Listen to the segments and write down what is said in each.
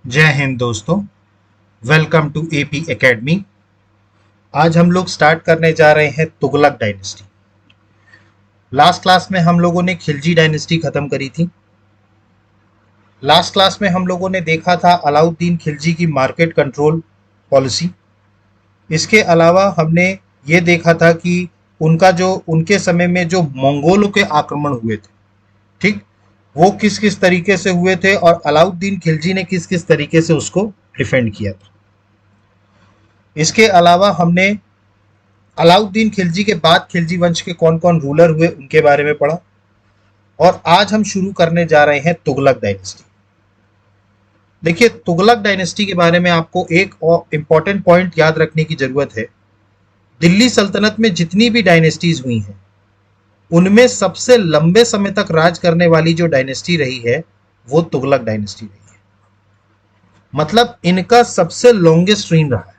जय हिंद दोस्तों। Welcome to AP academy. आज हम लोग स्टार्ट करने जा रहे हैं तुगलक डायनेस्टी। लास्ट क्लास में हम लोगों ने खिलजी डायनेस्टी खत्म करी थी। लास्ट क्लास में हम लोगों ने देखा था अलाउद्दीन खिलजी की मार्केट कंट्रोल पॉलिसी। इसके अलावा हमने ये देखा था कि उनके समय में जो मंगोलों के आक्रमण हुए थे, ठीक, वो किस किस तरीके से हुए थे और अलाउद्दीन खिलजी ने किस किस तरीके से उसको डिफेंड किया था। इसके अलावा हमने अलाउद्दीन खिलजी के बाद खिलजी वंश के कौन कौन रूलर हुए उनके बारे में पढ़ा। और आज हम शुरू करने जा रहे हैं तुगलक डायनेस्टी। देखिए, तुगलक डायनेस्टी के बारे में आपको एक और इंपॉर्टेंट पॉइंट याद रखने की जरूरत है। दिल्ली सल्तनत में जितनी भी डायनेस्टीज हुई हैं, उनमें सबसे लंबे समय तक राज करने वाली जो डायनेस्टी रही है वो तुगलक डायनेस्टी रही है। मतलब इनका सबसे लॉन्गेस्ट रेन रहा है।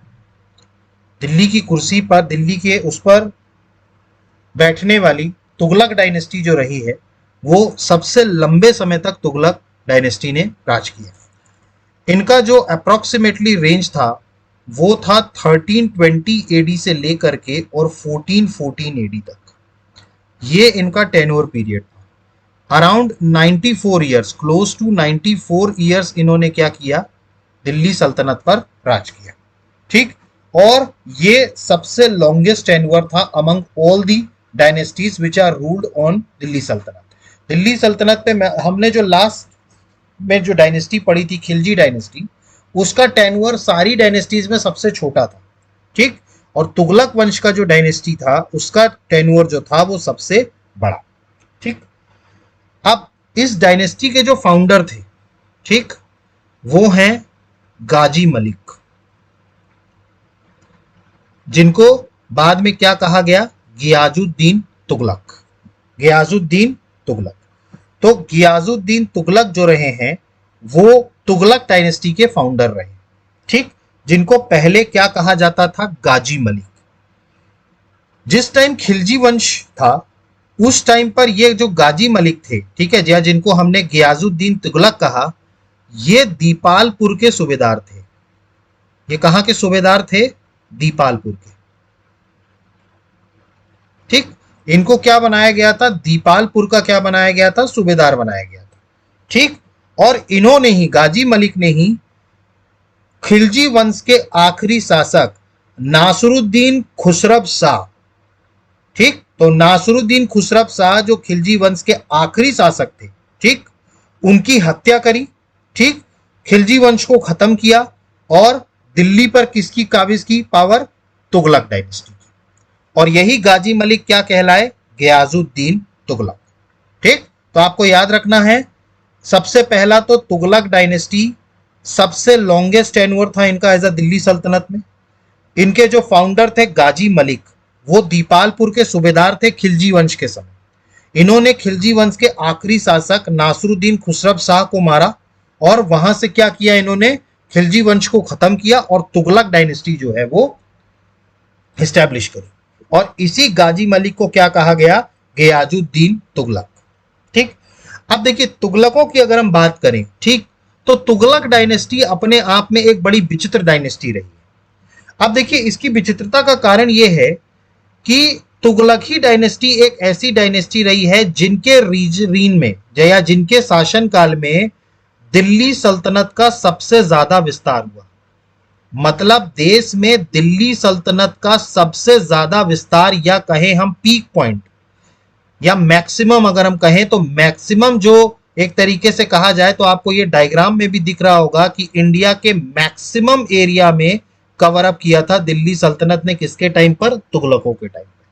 दिल्ली की कुर्सी पर, दिल्ली के उस पर बैठने वाली तुगलक डायनेस्टी जो रही है, वो सबसे लंबे समय तक तुगलक डायनेस्टी ने राज किया। इनका जो अप्रोक्सीमेटली रेंज था वो था 1320 एडी से लेकर के और 1414 एडी तक। ये इनका टेन्योर पीरियड था। Around 94 years, close to 94 years इन्होंने क्या किया, दिल्ली सल्तनत पर राज किया। ठीक, और ये सबसे लॉन्गेस्ट टेन्योर था among all the dynasties which are ruled on Delhi सल्तनत। दिल्ली सल्तनत पे हमने जो लास्ट में जो डायनेस्टी पढ़ी थी, खिलजी डायनेस्टी, उसका टेन्योर सारी डायनेस्टीज में सबसे छोटा था। ठीक, और तुगलक वंश का जो डायनेस्टी था उसका टेन्योर जो था वो सबसे बड़ा। ठीक, अब इस डायनेस्टी के जो फाउंडर थे, ठीक, वो हैं गाजी मलिक, जिनको बाद में क्या कहा गया, गियाजुद्दीन तुगलक। गियाजुद्दीन तुगलक। तो गियाजुद्दीन तुगलक जो रहे हैं वो तुगलक डायनेस्टी के फाउंडर रहे। ठीक, जिनको पहले क्या कहा जाता था, गाजी मलिक। जिस टाइम खिलजी वंश था उस टाइम पर ये जो गाजी मलिक थे, ठीक है, या जिनको हमने गियाजुद्दीन तुगलक कहा, ये दीपालपुर के सूबेदार थे। ये कहां के सूबेदार थे, दीपालपुर के। ठीक, इनको क्या बनाया गया था, दीपालपुर का क्या बनाया गया था, सूबेदार बनाया गया था। ठीक, और इन्होंने ही, गाजी मलिक ने ही, खिलजी वंश के आखिरी शासक नासरुद्दीन खुसरब शाह, ठीक, तो नासरुद्दीन खुसरब शाह जो खिलजी वंश के आखिरी शासक थे, ठीक, उनकी हत्या करी। ठीक, खिलजी वंश को खत्म किया और दिल्ली पर किसकी काबिज की पावर, तुगलक डायनेस्टी की। और यही गाजी मलिक क्या कहलाए, गियाजुद्दीन तुगलक। ठीक, तो आपको याद रखना है, सबसे पहला तो तुगलक डायनेस्टी सबसे लॉन्गेस्ट टेन्योर था इनका एज अ दिल्ली सल्तनत में। इनके जो फाउंडर थे गाजी मलिक, वो दीपालपुर के सूबेदार थे खिलजी वंश के समय। इन्होंने खिलजी वंश के आखिरी शासक नासरुद्दीन खुसरब शाह को मारा और वहां से क्या किया, इन्होंने खिलजी वंश को खत्म किया और तुगलक डायनेस्टी जो है वो एस्टैब्लिश करी। और इसी गाजी मलिक को क्या कहा गया, गियाजुद्दीन तुगलक। ठीक, अब देखिए तुगलकों की अगर हम बात करें, ठीक, तो तुगलक डायनेस्टी अपने आप में एक बड़ी विचित्र डायनेस्टी रही है। अब देखिए इसकी विचित्रता का कारण यह है कि तुगलक ही डायनेस्टी एक ऐसी डायनेस्टी रही है जिनके रीजन में या जिनके शासन काल में दिल्ली सल्तनत का सबसे ज्यादा विस्तार हुआ। मतलब देश में दिल्ली सल्तनत का सबसे ज्यादा विस्तार, या कहें हम पीक पॉइंट, या मैक्सिमम अगर हम कहें तो मैक्सिमम, जो एक तरीके से कहा जाए तो आपको ये डायग्राम में भी दिख रहा होगा कि इंडिया के मैक्सिमम एरिया में कवर अप किया था दिल्ली सल्तनत ने, किसके टाइम पर, तुगलकों के टाइम पर।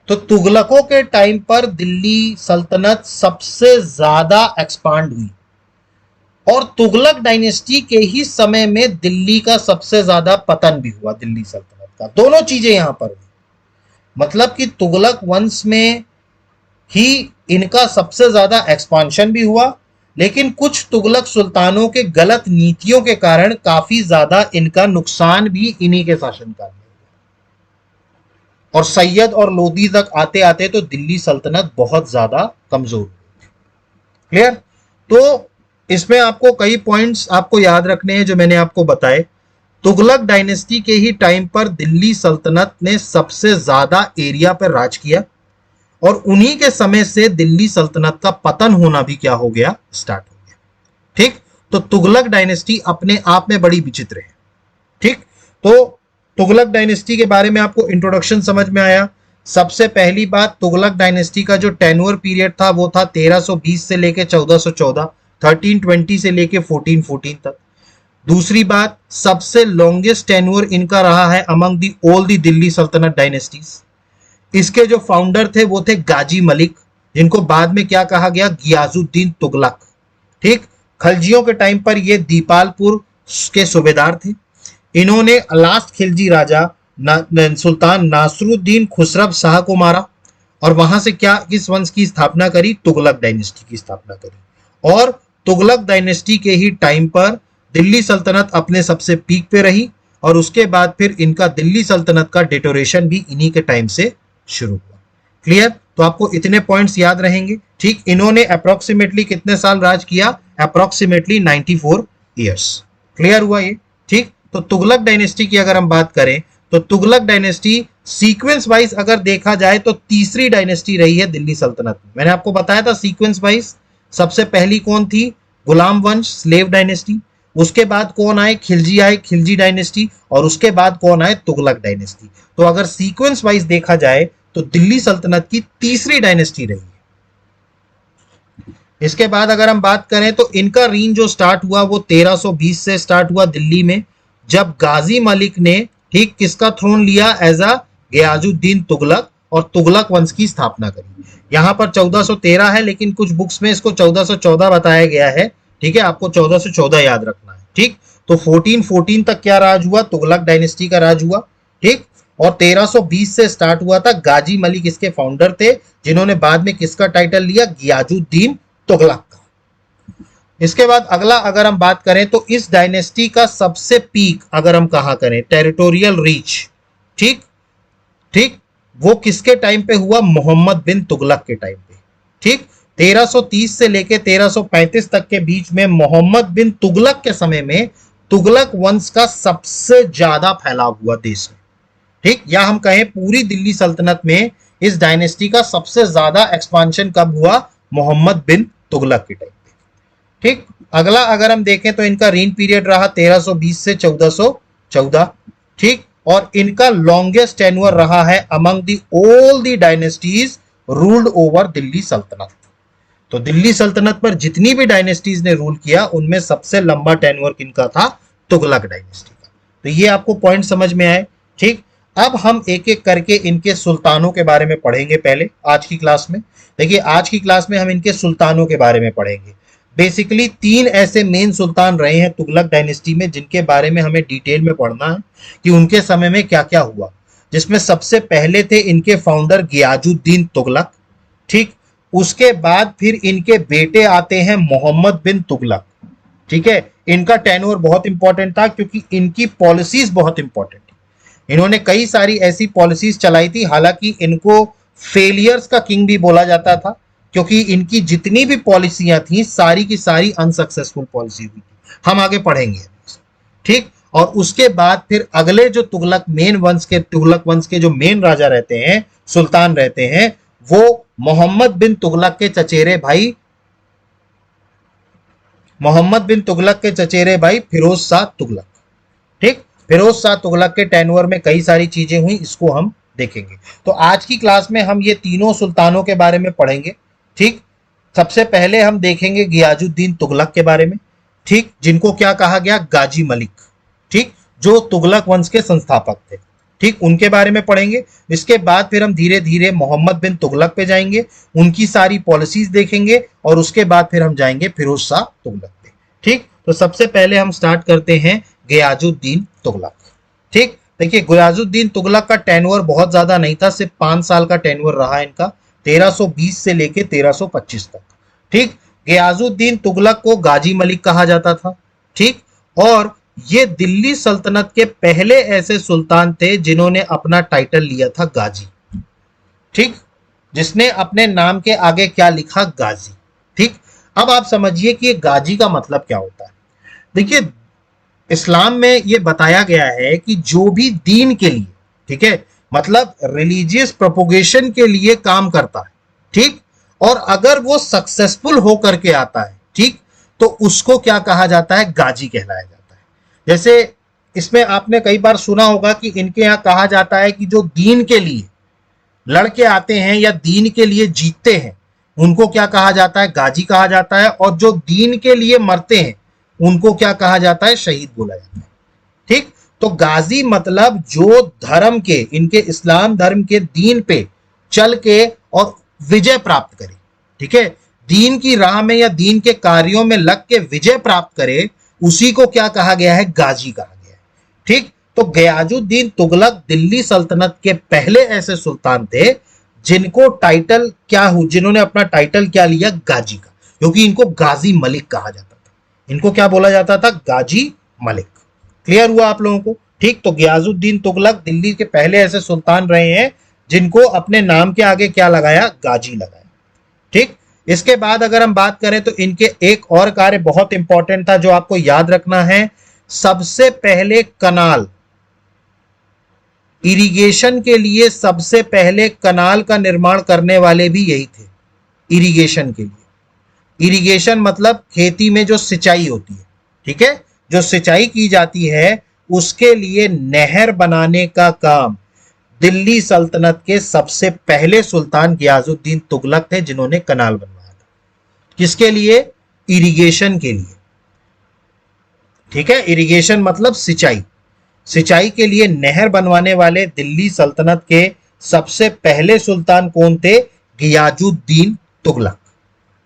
तो तुगलकों के टाइम पर दिल्ली सल्तनत सबसे ज्यादा एक्सपांड हुई और तुगलक डायनेस्टी के ही समय में दिल्ली का सबसे ज्यादा पतन भी हुआ, दिल्ली सल्तनत का। दोनों चीजें यहां पर हुई। मतलब कि तुगलक वंश में ही इनका सबसे ज्यादा एक्सपांशन भी हुआ, लेकिन कुछ तुगलक सुल्तानों के गलत नीतियों के कारण काफी ज्यादा इनका नुकसान भी इन्हीं के शासनकाल में। और सैयद और लोदी तक आते आते तो दिल्ली सल्तनत बहुत ज्यादा कमजोर हुई। क्लियर। तो इसमें आपको कई पॉइंट्स आपको याद रखने हैं जो मैंने आपको बताए। तुगलक डायनेस्टी के ही टाइम पर दिल्ली सल्तनत ने सबसे ज्यादा एरिया पर राज किया और उन्हीं के समय से दिल्ली सल्तनत का पतन होना भी क्या हो गया, स्टार्ट हो गया। ठीक, तो तुगलक डायनेस्टी अपने आप में बड़ी विचित्र है। ठीक, तो तुगलक डायनेस्टी के बारे में आपको इंट्रोडक्शन समझ में आया। सबसे पहली बात, तुगलक डायनेस्टी का जो टेन्योर पीरियड था वो था 1320 से लेके 1414, 1320 से लेके 1414 तक। दूसरी बात, सबसे लॉन्गेस्ट टेन्योर इनका रहा है among the all the Delhi सल्तनत डायनेस्टीज। इसके जो फाउंडर थे वो थे गाजी मलिक, जिनको बाद में क्या कहा गया, गियाजुद्दीन तुगलक। ठीक, खलजियों के टाइम पर ये दीपालपुर के सूबेदार थे। इन्होंने लास्ट खिलजी राजा सुल्तान नासरुद्दीन खुसरव शाह को मारा और वहां से क्या, किस वंश की स्थापना करी, तुगलक डायनेस्टी की स्थापना करी। और तुगलक डायनेस्टी के ही टाइम पर दिल्ली सल्तनत अपने सबसे पीक पे रही और उसके बाद फिर इनका दिल्ली सल्तनत का डिटोरेशन भी इन्हीं के टाइम से शुरू हुआ। क्लियर, तो आपको इतने पॉइंट्स याद रहेंगे। ठीक, इन्होंने अप्रोक्सीमेटली कितने साल राज किया, अप्रोक्सीमेटली 94 ईयर्स। क्लियर हुआ ये। ठीक, तो तुगलक डायनेस्टी की अगर हम बात करें तो तुगलक डायनेस्टी सीक्वेंस वाइज अगर देखा जाए तो तीसरी डायनेस्टी रही है दिल्ली सल्तनत में। मैंने आपको बताया था सीक्वेंस वाइज, सबसे पहली कौन थी, गुलाम वंश, स्लेव डायनेस्टी। उसके बाद कौन आए, खिलजी आए, खिलजी डायनेस्टी। और उसके बाद कौन आए, तुगलक डायनेस्टी। तो अगर सीक्वेंस वाइज देखा जाए तो दिल्ली सल्तनत की तीसरी डायनेस्टी रही है। इसके बाद अगर हम बात करें तो इनका रीन जो स्टार्ट हुआ वो 1320 से स्टार्ट हुआ दिल्ली में, जब गाजी मलिक ने ठीक किसका थ्रोन लिया, एज अ गियाजुद्दीन तुगलक, और तुगलक वंश की स्थापना करी। यहां पर 1413 है लेकिन कुछ बुक्स में इसको 1414 बताया गया है। ठीक है, आपको 1414 याद रखना है। ठीक, तो 1414 तक क्या राज हुआ, तुगलक डायनेस्टी का राज हुआ। ठीक, और 1320 से स्टार्ट हुआ था, गाजी मलिक इसके फाउंडर थे, जिन्होंने बाद में किसका टाइटल लिया, गियाजुद्दीन तुगलक का। इसके बाद अगला अगर हम बात करें तो इस डायनेस्टी का सबसे पीक अगर हम कहा करें, टेरिटोरियल रीच, ठीक ठीक, वो किसके टाइम पे हुआ, मोहम्मद बिन तुगलक के टाइम पे। ठीक, 1330 से लेके 1335 तक के बीच में मोहम्मद बिन तुगलक के समय में तुगलक वंश का सबसे ज्यादा फैलाव हुआ देश में। ठीक, या हम कहें पूरी दिल्ली सल्तनत में इस डायनेस्टी का सबसे ज्यादा एक्सपांशन कब हुआ, मोहम्मद बिन तुगलक के टाइम पे। ठीक, अगला अगर हम देखें तो इनका रीन पीरियड रहा 1320 से 1414। ठीक, और इनका लॉन्गेस्ट टेन्योर रहा है among the all the dynasties ruled over Delhi सल्तनत। तो दिल्ली सल्तनत पर जितनी भी डायनेस्टीज ने रूल किया उनमें सबसे लंबा टेन्योर किनका था, तुगलक डायनेस्टी का। तो ये आपको पॉइंट समझ में आए। ठीक, अब हम एक एक करके इनके सुल्तानों के बारे में पढ़ेंगे। पहले आज की क्लास में देखिए, आज की क्लास में हम इनके सुल्तानों के बारे में पढ़ेंगे। बेसिकली 3 ऐसे मेन सुल्तान रहे हैं तुगलक डायनेस्टी में जिनके बारे में हमें डिटेल में पढ़ना है कि उनके समय में क्या क्या हुआ। जिसमें सबसे पहले थे इनके फाउंडर गियाजुद्दीन तुगलक। ठीक, उसके बाद फिर इनके बेटे आते हैं मोहम्मद बिन तुगलक। ठीक है, इनका टेन्योर बहुत इंपॉर्टेंट था क्योंकि इनकी पॉलिसीज बहुत इंपॉर्टेंट थी। इन्होंने कई सारी ऐसी पॉलिसीज चलाई थी, हालांकि इनको फेलियर्स का किंग भी बोला जाता था क्योंकि इनकी जितनी भी पॉलिसियां थी सारी की सारी अनसक्सेसफुल पॉलिसी हुई थी। हम आगे पढ़ेंगे। ठीक, और उसके बाद फिर अगले जो तुगलक वंश के जो मेन राजा रहते हैं, सुल्तान रहते हैं, वो मोहम्मद बिन तुगलक के चचेरे भाई फिरोज शाह तुगलक। ठीक, फिरोज शाह तुगलक के टेन्योर में कई सारी चीजें हुई, इसको हम देखेंगे। तो आज की क्लास में हम ये तीनों सुल्तानों के बारे में पढ़ेंगे। ठीक, सबसे पहले हम देखेंगे गियाजुद्दीन तुगलक के बारे में। ठीक, जिनको क्या कहा गया, गाजी मलिक। ठीक, जो तुगलक वंश के संस्थापक थे। ठीक, उनके बारे में पढ़ेंगे। इसके बाद फिर हम धीरे धीरे मोहम्मद बिन तुगलक पे जाएंगे, उनकी सारी पॉलिसीज देखेंगे और उसके बाद फिर हम जाएंगे फिरोज शाह तुगलक पे। ठीक, तो सबसे पहले हम स्टार्ट करते हैं गियाजुद्दीन तुगलक। ठीक, देखिए गियाजुद्दीन तुगलक का टेन्योर बहुत ज्यादा नहीं था, सिर्फ 5 साल का टेन्योर रहा इनका, 1320 से लेके 1325 तक। ठीक, गियाजुद्दीन तुगलक को गाजी मलिक कहा जाता था। ठीक, और ये दिल्ली सल्तनत के पहले ऐसे सुल्तान थे जिन्होंने अपना टाइटल लिया था गाजी। ठीक, जिसने अपने नाम के आगे क्या लिखा, गाजी। ठीक, अब आप समझिए कि ये गाजी का मतलब क्या होता है। देखिए, इस्लाम में ये बताया गया है कि जो भी दीन के लिए, ठीक है, मतलब रिलीजियस प्रोपोगेशन के लिए काम करता है, ठीक, और अगर वो सक्सेसफुल होकर के आता है, ठीक, तो उसको क्या कहा जाता है, गाजी कहलाया जाता है। जैसे इसमें आपने कई बार सुना होगा कि इनके यहाँ कहा जाता है कि जो दीन के लिए लड़के आते हैं या दीन के लिए जीतते हैं, उनको क्या कहा जाता है, गाजी कहा जाता है, और जो दीन के लिए मरते हैं उनको क्या कहा जाता है, शहीद बोला जाता है। ठीक, तो गाजी मतलब जो धर्म के, इनके इस्लाम धर्म के दीन पे चल के और विजय प्राप्त करे, ठीक है, दीन की राह में या दीन के कार्यों में लग के विजय प्राप्त करे, उसी को क्या कहा गया है, गाजी कहा गया है। ठीक, तो गयाजुद्दीन तुगलक दिल्ली सल्तनत के पहले ऐसे सुल्तान थे जिनको टाइटल क्या हो, जिन्होंने अपना टाइटल क्या लिया, गाजी का, क्योंकि इनको गाजी मलिक कहा जाता था। इनको क्या बोला जाता था, गाजी मलिक। क्लियर हुआ आप लोगों को? ठीक, तो गयाजुद्दीन तुगलक दिल्ली के पहले ऐसे सुल्तान रहे हैं जिनको अपने नाम के आगे क्या लगाया, गाजी लगाया। ठीक, इसके बाद अगर हम बात करें तो इनके एक और कार्य बहुत इंपॉर्टेंट था जो आपको याद रखना है। सबसे पहले कनाल, इरिगेशन के लिए सबसे पहले कनाल का निर्माण करने वाले भी यही थे। इरिगेशन के लिए, इरिगेशन मतलब खेती में जो सिंचाई होती है, ठीक है, जो सिंचाई की जाती है उसके लिए नहर बनाने का काम दिल्ली सल्तनत के सबसे पहले सुल्तान गयाजुद्दीन तुगलक थे जिन्होंने कनाल बनवाया था। किसके लिए, इरिगेशन के लिए। ठीक है, इरिगेशन मतलब सिंचाई, सिंचाई के लिए नहर बनवाने वाले दिल्ली सल्तनत के सबसे पहले सुल्तान कौन थे, गयाजुद्दीन तुगलक,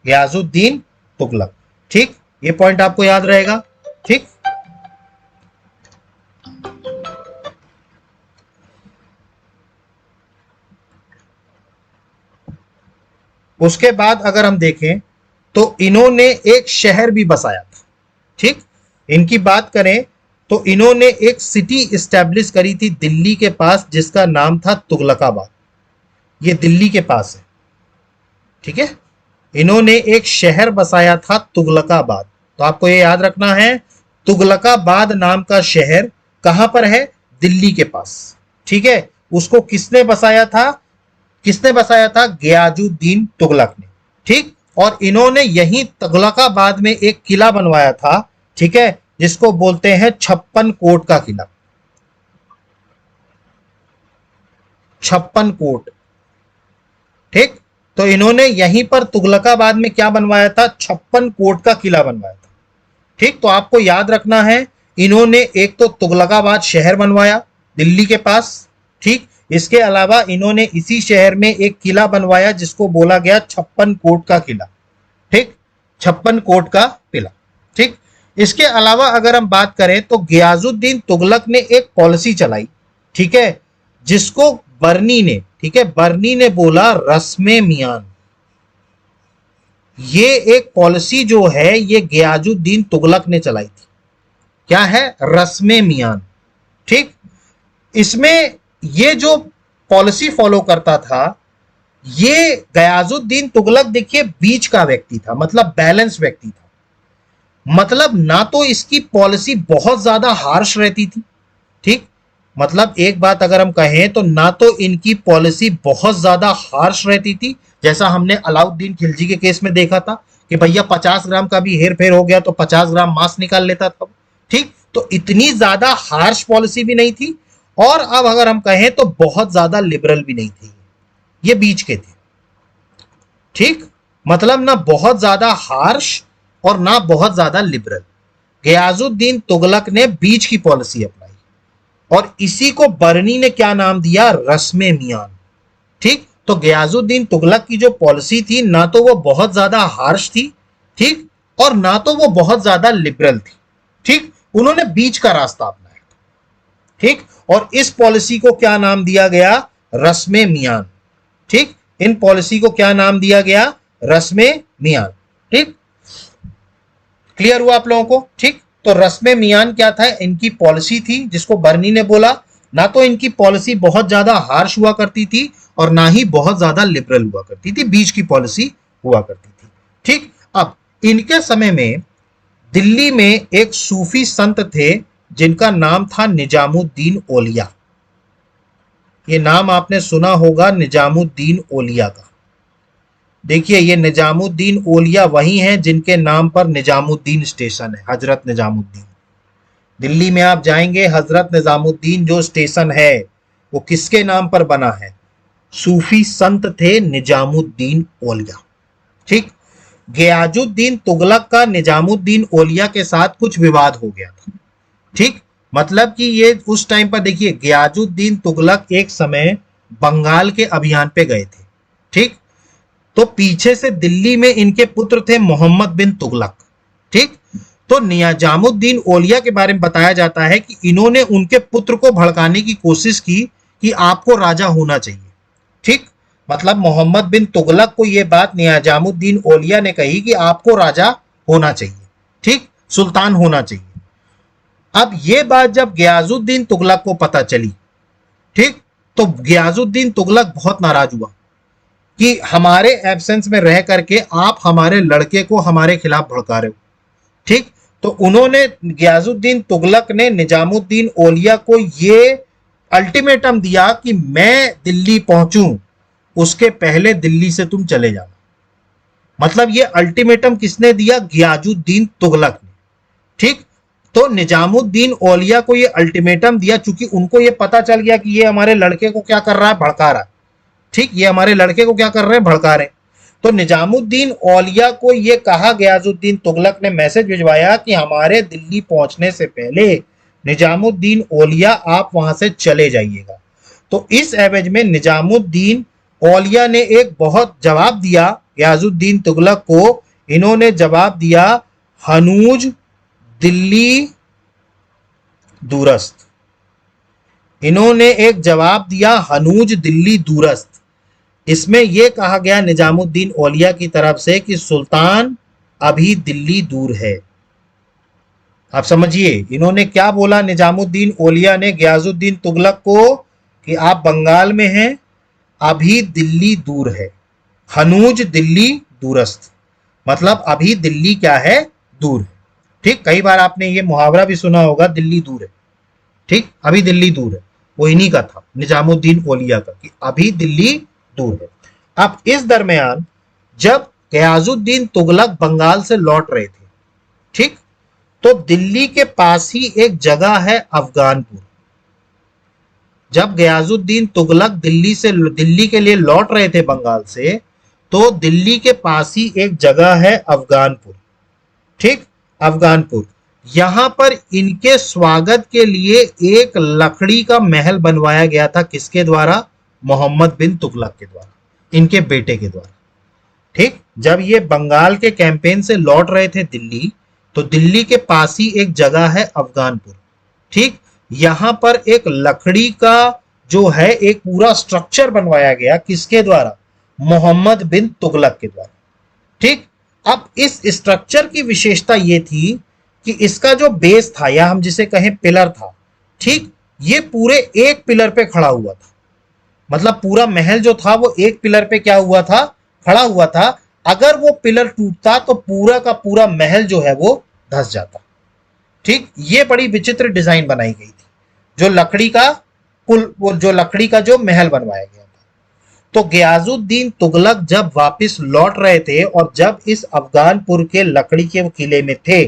गयाजुद्दीन तुगलक। ठीक, ये पॉइंट आपको याद रहेगा। ठीक, उसके बाद अगर हम देखें तो इन्होंने एक शहर भी बसाया था। ठीक, इनकी बात करें तो इन्होंने एक सिटी इस्टेब्लिश करी थी दिल्ली के पास जिसका नाम था तुगलकाबाद। ये दिल्ली के पास है। ठीक है, इन्होंने एक शहर बसाया था तुगलकाबाद। तो आपको ये याद रखना है, तुगलकाबाद नाम का शहर कहां पर है, दिल्ली के पास। ठीक है, उसको किसने बसाया था, किसने बसाया था, गयाजुद्दीन तुगलक ने। ठीक, और इन्होंने यहीं तुगलकाबाद में एक किला बनवाया था, ठीक है, जिसको बोलते हैं 56 कोट का किला। 56 कोट। ठीक, तो इन्होंने यहीं पर तुगलकाबाद में क्या बनवाया था, 56 कोट का किला बनवाया था। ठीक, तो आपको याद रखना है, इन्होंने एक तो तुगलकाबाद शहर बनवाया दिल्ली के पास। ठीक, इसके अलावा इन्होंने इसी शहर में एक किला बनवाया जिसको बोला गया 56 कोट का किला। ठीक, 56 कोट का किला। ठीक, इसके अलावा अगर हम बात करें तो गयाजुद्दीन तुगलक ने एक पॉलिसी चलाई, ठीक है, जिसको बर्नी ने, ठीक है, बर्नी ने बोला रस्मे मियान। ये एक पॉलिसी जो है ये गयाजुद्दीन तुगलक ने चलाई थी। क्या है, रस्मे मियान। ठीक, इसमें ये जो पॉलिसी फॉलो करता था, ये गयाजुद्दीन तुगलक देखिए बीच का व्यक्ति था, मतलब बैलेंस व्यक्ति था। मतलब ना तो इसकी पॉलिसी बहुत ज्यादा हार्श रहती थी, ठीक, मतलब एक बात अगर हम कहें तो ना तो इनकी पॉलिसी बहुत ज्यादा हार्श रहती थी, जैसा हमने अलाउद्दीन खिलजी के केस में देखा था कि भैया 50 ग्राम का भी हेर फेर हो गया तो 50 ग्राम मांस निकाल लेता था। ठीक, तो इतनी ज्यादा हार्श पॉलिसी भी नहीं थी, और अब अगर हम कहें तो बहुत ज्यादा लिबरल भी नहीं थी, ये बीच के थे। ठीक, मतलब ना बहुत ज्यादा हार्श और ना बहुत ज्यादा लिबरल। गयाजुद्दीन तुगलक ने बीच की पॉलिसी अपनाई और इसी को बर्नी ने क्या नाम दिया, रस्मे मियान। ठीक, तो गयाजुद्दीन तुगलक की जो पॉलिसी थी ना तो वो बहुत ज्यादा हार्श थी, ठीक, और ना तो वो बहुत ज्यादा लिबरल थी। ठीक, उन्होंने बीच का रास्ता अपनाया। ठीक, और इस पॉलिसी को क्या नाम दिया गया, रस्मे मियान। ठीक, इन पॉलिसी को क्या नाम दिया गया, रस्मे मियान। ठीक, क्लियर हुआ आप लोगों को? ठीक, तो रस्मे मियान क्या था, इनकी पॉलिसी थी जिसको बर्नी ने बोला ना तो इनकी पॉलिसी बहुत ज्यादा हार्श हुआ करती थी और ना ही बहुत ज्यादा लिबरल हुआ करती थी, बीच की पॉलिसी हुआ करती थी। ठीक, अब इनके समय में दिल्ली में एक सूफी संत थे जिनका नाम था निजामुद्दीन औलिया। ये नाम आपने सुना होगा निजामुद्दीन औलिया का। देखिए ये निजामुद्दीन औलिया वही हैं जिनके नाम पर निजामुद्दीन स्टेशन है, हजरत निजामुद्दीन। दिल्ली में आप जाएंगे, हजरत निजामुद्दीन जो स्टेशन है वो किसके नाम पर बना है? सूफी संत थे निजामुद्दीन औलिया। ठीक। गियाजुद्दीन तुगलक का निजामुद्दीन औलिया के साथ कुछ विवाद हो गया था। ठीक। मतलब कि ये उस टाइम पर देखिए गियाजुद्दीन तुगलक एक समय बंगाल के अभियान पे गए थे। ठीक। तो पीछे से दिल्ली में इनके पुत्र थे मोहम्मद बिन तुगलक। ठीक। तो निजामुद्दीन औलिया के बारे में बताया जाता है कि इन्होंने उनके पुत्र को भड़काने की कोशिश की कि आपको राजा होना चाहिए। ठीक। मतलब मोहम्मद बिन तुगलक को यह बात निजामुद्दीन औलिया ने कही कि आपको राजा होना चाहिए। ठीक। सुल्तान होना चाहिए। अब यह बात जब गियाजुद्दीन तुगलक को पता चली, ठीक, तो गियाजुद्दीन तुगलक बहुत नाराज हुआ कि हमारे एब्सेंस में रह करके आप हमारे लड़के को हमारे खिलाफ भड़का रहे हो। ठीक। तो उन्होंने गियाजुद्दीन तुगलक ने निजामुद्दीन औलिया को ये अल्टीमेटम दिया कि मैं दिल्ली पहुंचूं उसके पहले दिल्ली से तुम चले जाओ। मतलब ये अल्टीमेटम किसने दिया? गियाजुद्दीन तुगलक ने। ठीक। तो निजामुद्दीन औलिया को ये अल्टीमेटम दिया चूंकि उनको ये पता चल गया कि ये हमारे लड़के को क्या कर रहा है? भड़का रहा है। ठीक। ये हमारे लड़के को क्या कर रहे हैं? भड़का रहे हैं। तो निजामुद्दीन औलिया को ये कहा, गियाजुद्दीन तुगलक ने मैसेज भिजवाया कि हमारे दिल्ली पहुंचने से पहले निजामुद्दीन औलिया आप वहां से चले जाइएगा। तो इस एवज में निजामुद्दीन औलिया ने एक बहुत जवाब दिया गियाजुद्दीन तुगलक को। इन्होंने जवाब दिया, हनूज दिल्ली दूरस्त। इन्होंने एक जवाब दिया, हनूज दिल्ली दूरस्त। इसमें यह कहा गया निजामुद्दीन औलिया की तरफ से कि सुल्तान अभी दिल्ली दूर है। आप समझिए इन्होंने क्या बोला निजामुद्दीन औलिया ने गियाजुद्दीन तुगलक को कि आप बंगाल में हैं, अभी दिल्ली दूर है। हनूज दिल्ली दूरस्त मतलब अभी दिल्ली क्या है? दूर है। ठीक। कई बार आपने ये मुहावरा भी सुना होगा, दिल्ली दूर है। ठीक। अभी दिल्ली दूर है, वो इन्हीं का था, निजामुद्दीन औलिया का, कि अभी दिल्ली दूर है। अब इस दरमियान जब गियाजुद्दीन तुगलक बंगाल से लौट रहे थे, ठीक, तो दिल्ली के पास ही एक जगह है अफगानपुर। जब गियाजुद्दीन तुगलक दिल्ली के लिए लौट रहे थे बंगाल से, तो दिल्ली के पास ही एक जगह है अफगानपुर। ठीक। अफगानपुर, यहां पर इनके स्वागत के लिए एक लकड़ी का महल बनवाया गया था। किसके द्वारा? मोहम्मद बिन तुगलक के द्वारा, इनके बेटे के द्वारा। ठीक। जब ये बंगाल के कैंपेन से लौट रहे थे दिल्ली, तो दिल्ली के पास ही एक जगह है अफगानपुर। ठीक। यहां पर एक लकड़ी का जो है एक पूरा स्ट्रक्चर बनवाया गया। किसके द्वारा? मोहम्मद बिन तुगलक के द्वारा। ठीक। अब इस स्ट्रक्चर की विशेषता यह थी कि इसका जो बेस था, या हम जिसे कहें पिलर था, ठीक, ये पूरे एक पिलर पे खड़ा हुआ था। मतलब पूरा महल जो था वो एक पिलर पे क्या हुआ था? खड़ा हुआ था। अगर वो पिलर टूटता तो पूरा का पूरा महल जो है वो धंस जाता। ठीक। ये बड़ी विचित्र डिजाइन बनाई गई थी, जो लकड़ी का जो महल बनवाया गया था। तो गियाजुद्दीन तुगलक जब वापस लौट रहे थे और जब इस अफगानपुर के लकड़ी के किले में थे,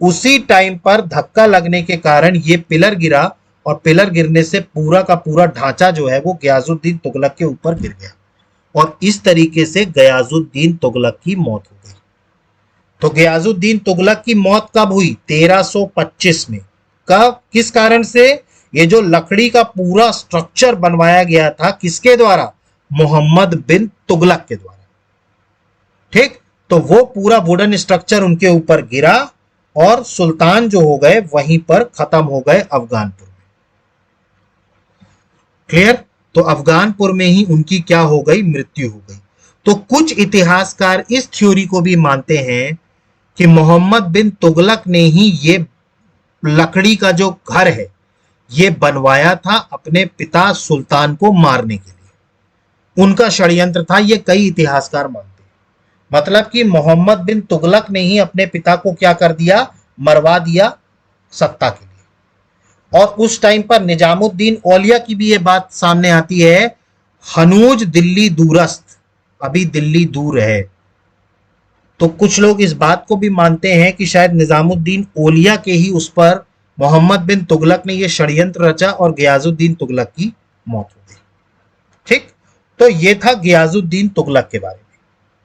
उसी टाइम पर धक्का लगने के कारण ये पिलर गिरा और पिलर गिरने से पूरा का पूरा ढांचा जो है वो गियाजुद्दीन तुगलक के ऊपर गिर गया और इस तरीके से गियाजुद्दीन तुगलक की मौत हो गई। तो गियाजुद्दीन तुगलक की मौत कब हुई? 1325 में। कब? किस कारण से? ये जो लकड़ी का पूरा स्ट्रक्चर बनवाया गया था, किसके द्वारा? मोहम्मद बिन तुगलक के द्वारा। ठीक। तो वो पूरा वुडन स्ट्रक्चर उनके ऊपर गिरा और सुल्तान जो हो गए वहीं पर खत्म हो गए अफगानपुर में। क्लियर? तो अफगानपुर में ही उनकी क्या हो गई? मृत्यु हो गई। तो कुछ इतिहासकार इस थ्योरी को भी मानते हैं कि मोहम्मद बिन तुगलक ने ही ये लकड़ी का जो घर है ये बनवाया था अपने पिता सुल्तान को मारने के लिए। उनका षड्यंत्र था, ये कई इतिहासकार मानते हैं। मतलब कि मोहम्मद बिन तुगलक ने ही अपने पिता को क्या कर दिया, मरवा दिया सत्ता के लिए। और उस टाइम पर निजामुद्दीन औलिया की भी ये बात सामने आती है, हनूज दिल्ली दूरस्त, अभी दिल्ली दूर है। तो कुछ लोग इस बात को भी मानते हैं कि शायद निजामुद्दीन औलिया के ही उस पर मोहम्मद बिन तुगलक ने यह षड्यंत्र रचा और गियाजुद्दीन तुगलक की मौत हो गई। ठीक, तो ये था गियाजुद्दीन तुगलक के बारे में।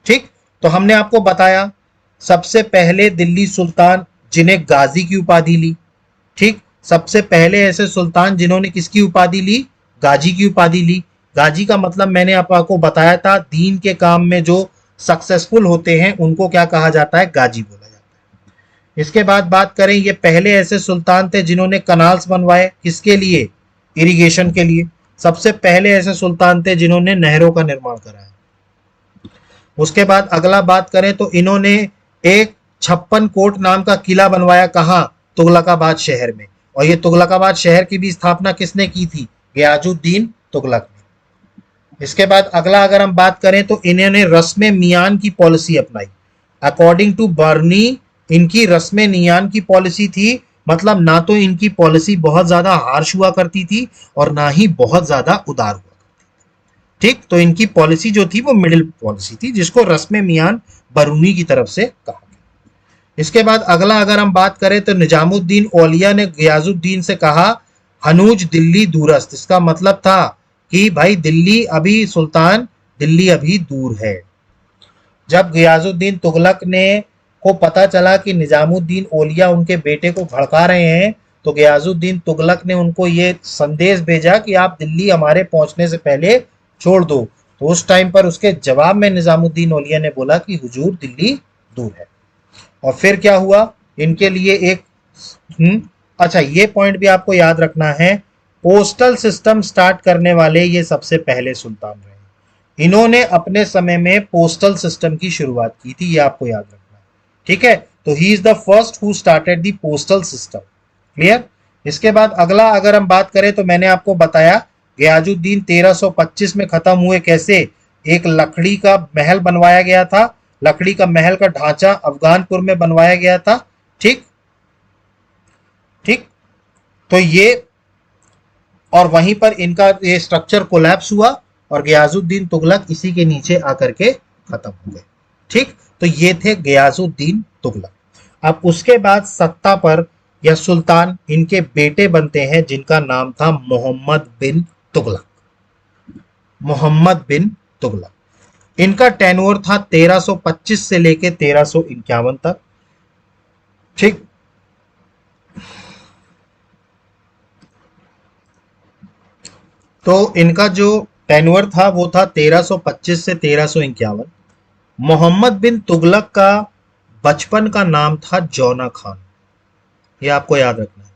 ठीक, तो हमने आपको बताया सबसे पहले दिल्ली सुल्तान जिन्हें गाजी की उपाधि ली। ठीक, सबसे पहले ऐसे सुल्तान जिन्होंने किसकी उपाधि ली, गाजी की उपाधि ली। गाजी का मतलब मैंने आपको बताया था, दीन के काम में जो सक्सेसफुल होते हैं उनको क्या कहा जाता है, गाजी बोला जाता है। इसके बाद बात करें, ये पहले ऐसे सुल्तान थे जिन्होंने कनाल्स बनवाए, किसके लिए, इरिगेशन के लिए। सबसे पहले ऐसे सुल्तान थे जिन्होंने नहरों का निर्माण कराया। उसके बाद अगला बात करें तो इन्होंने एक 56 कोट नाम का किला बनवाया, कहां, तुगलकाबाद शहर में। और ये तुगलकाबाद शहर की भी स्थापना किसने की थी, गियाजुद्दीन तुगलक ने। इसके बाद अगला अगर हम बात करें तो इन्होंने रस्म मियान की पॉलिसी अपनाई। अकॉर्डिंग टू बर्नी, इनकी रस्म मियान की पॉलिसी थी, मतलब ना तो इनकी पॉलिसी बहुत ज्यादा हार्श हुआ करती थी और ना ही बहुत ज्यादा उदार हुआ। ठीक, तो इनकी पॉलिसी जो थी वो मिडिल पॉलिसी थी, जिसको रस्म मियान बरूनी की तरफ से कहा गया। इसके बाद अगला अगर हम बात करें तो निजामुद्दीन औलिया ने गियाजुद्दीन से कहा, हनूज दिल्ली दूरस्त। इसका मतलब था कि भाई दिल्ली अभी, सुल्तान दिल्ली अभी दूर है। जब गियाजुद्दीन तुगलक ने को पता चला कि निजामुद्दीन औलिया उनके बेटे को भड़का रहे हैं, तो गियाजुद्दीन तुगलक ने उनको ये संदेश भेजा कि आप दिल्ली हमारे पहुंचने से पहले छोड़ दो। तो उस टाइम पर उसके जवाब में निजामुद्दीन औलिया ने बोला कि हुजूर दिल्ली दूर है। और फिर क्या हुआ, इनके लिए एक अच्छा ये पॉइंट भी आपको याद रखना है, पोस्टल सिस्टम स्टार्ट करने वाले ये सबसे पहले सुल्तान रहे। इन्होंने अपने समय में पोस्टल सिस्टम की शुरुआत की थी, ये आपको याद रखना है। ठीक है, तो he is the first who started the postal system. Clear. इसके बाद अगला अगर हम बात करें तो मैंने आपको बताया गियाजुद्दीन 1325 में खत्म हुए, कैसे, एक लकड़ी का महल बनवाया गया था। लकड़ी का महल का ढांचा अफगानपुर में बनवाया गया था। ठीक ठीक, तो ये, और वहीं पर इनका ये स्ट्रक्चर कोलैप्स हुआ और गियाजुद्दीन तुगलक इसी के नीचे आकर के खत्म हो गए। ठीक, तो ये थे गियाजुद्दीन तुगलक। अब उसके बाद सत्ता पर या सुल्तान इनके बेटे बनते हैं, जिनका नाम था मोहम्मद बिन तुगलक। मोहम्मद बिन तुगलक, इनका टेन्योर था 1325 से लेके 1351 तक। ठीक, तो इनका जो टेन्योर था वो था 1325 से 1351। मोहम्मद बिन तुगलक का बचपन का नाम था जौना खान, ये आपको याद रखना है।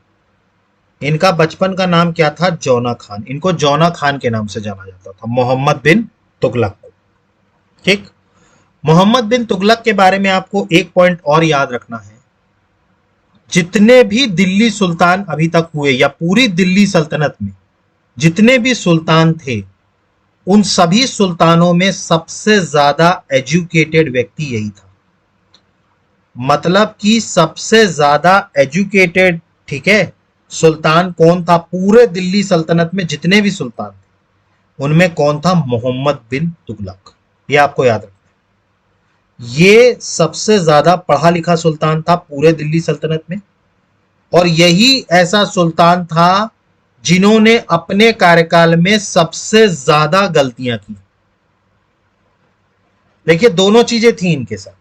इनका बचपन का नाम क्या था, जौना खान। इनको जौना खान के नाम से जाना जाता था, मोहम्मद बिन तुगलक को। ठीक, मोहम्मद बिन तुगलक के बारे में आपको एक पॉइंट और याद रखना है, जितने भी दिल्ली सुल्तान अभी तक हुए या पूरी दिल्ली सल्तनत में जितने भी सुल्तान थे, उन सभी सुल्तानों में सबसे ज्यादा एजुकेटेड व्यक्ति यही था। मतलब कि सबसे ज्यादा एजुकेटेड, ठीक है, सुल्तान कौन था पूरे दिल्ली सल्तनत में, जितने भी सुल्तान थे उनमें कौन था, मोहम्मद बिन तुगलक। ये आपको याद रखना है। ये सबसे ज्यादा पढ़ा लिखा सुल्तान था पूरे दिल्ली सल्तनत में, और यही ऐसा सुल्तान था जिन्होंने अपने कार्यकाल में सबसे ज्यादा गलतियां की। देखिए दोनों चीजें थी इनके साथ,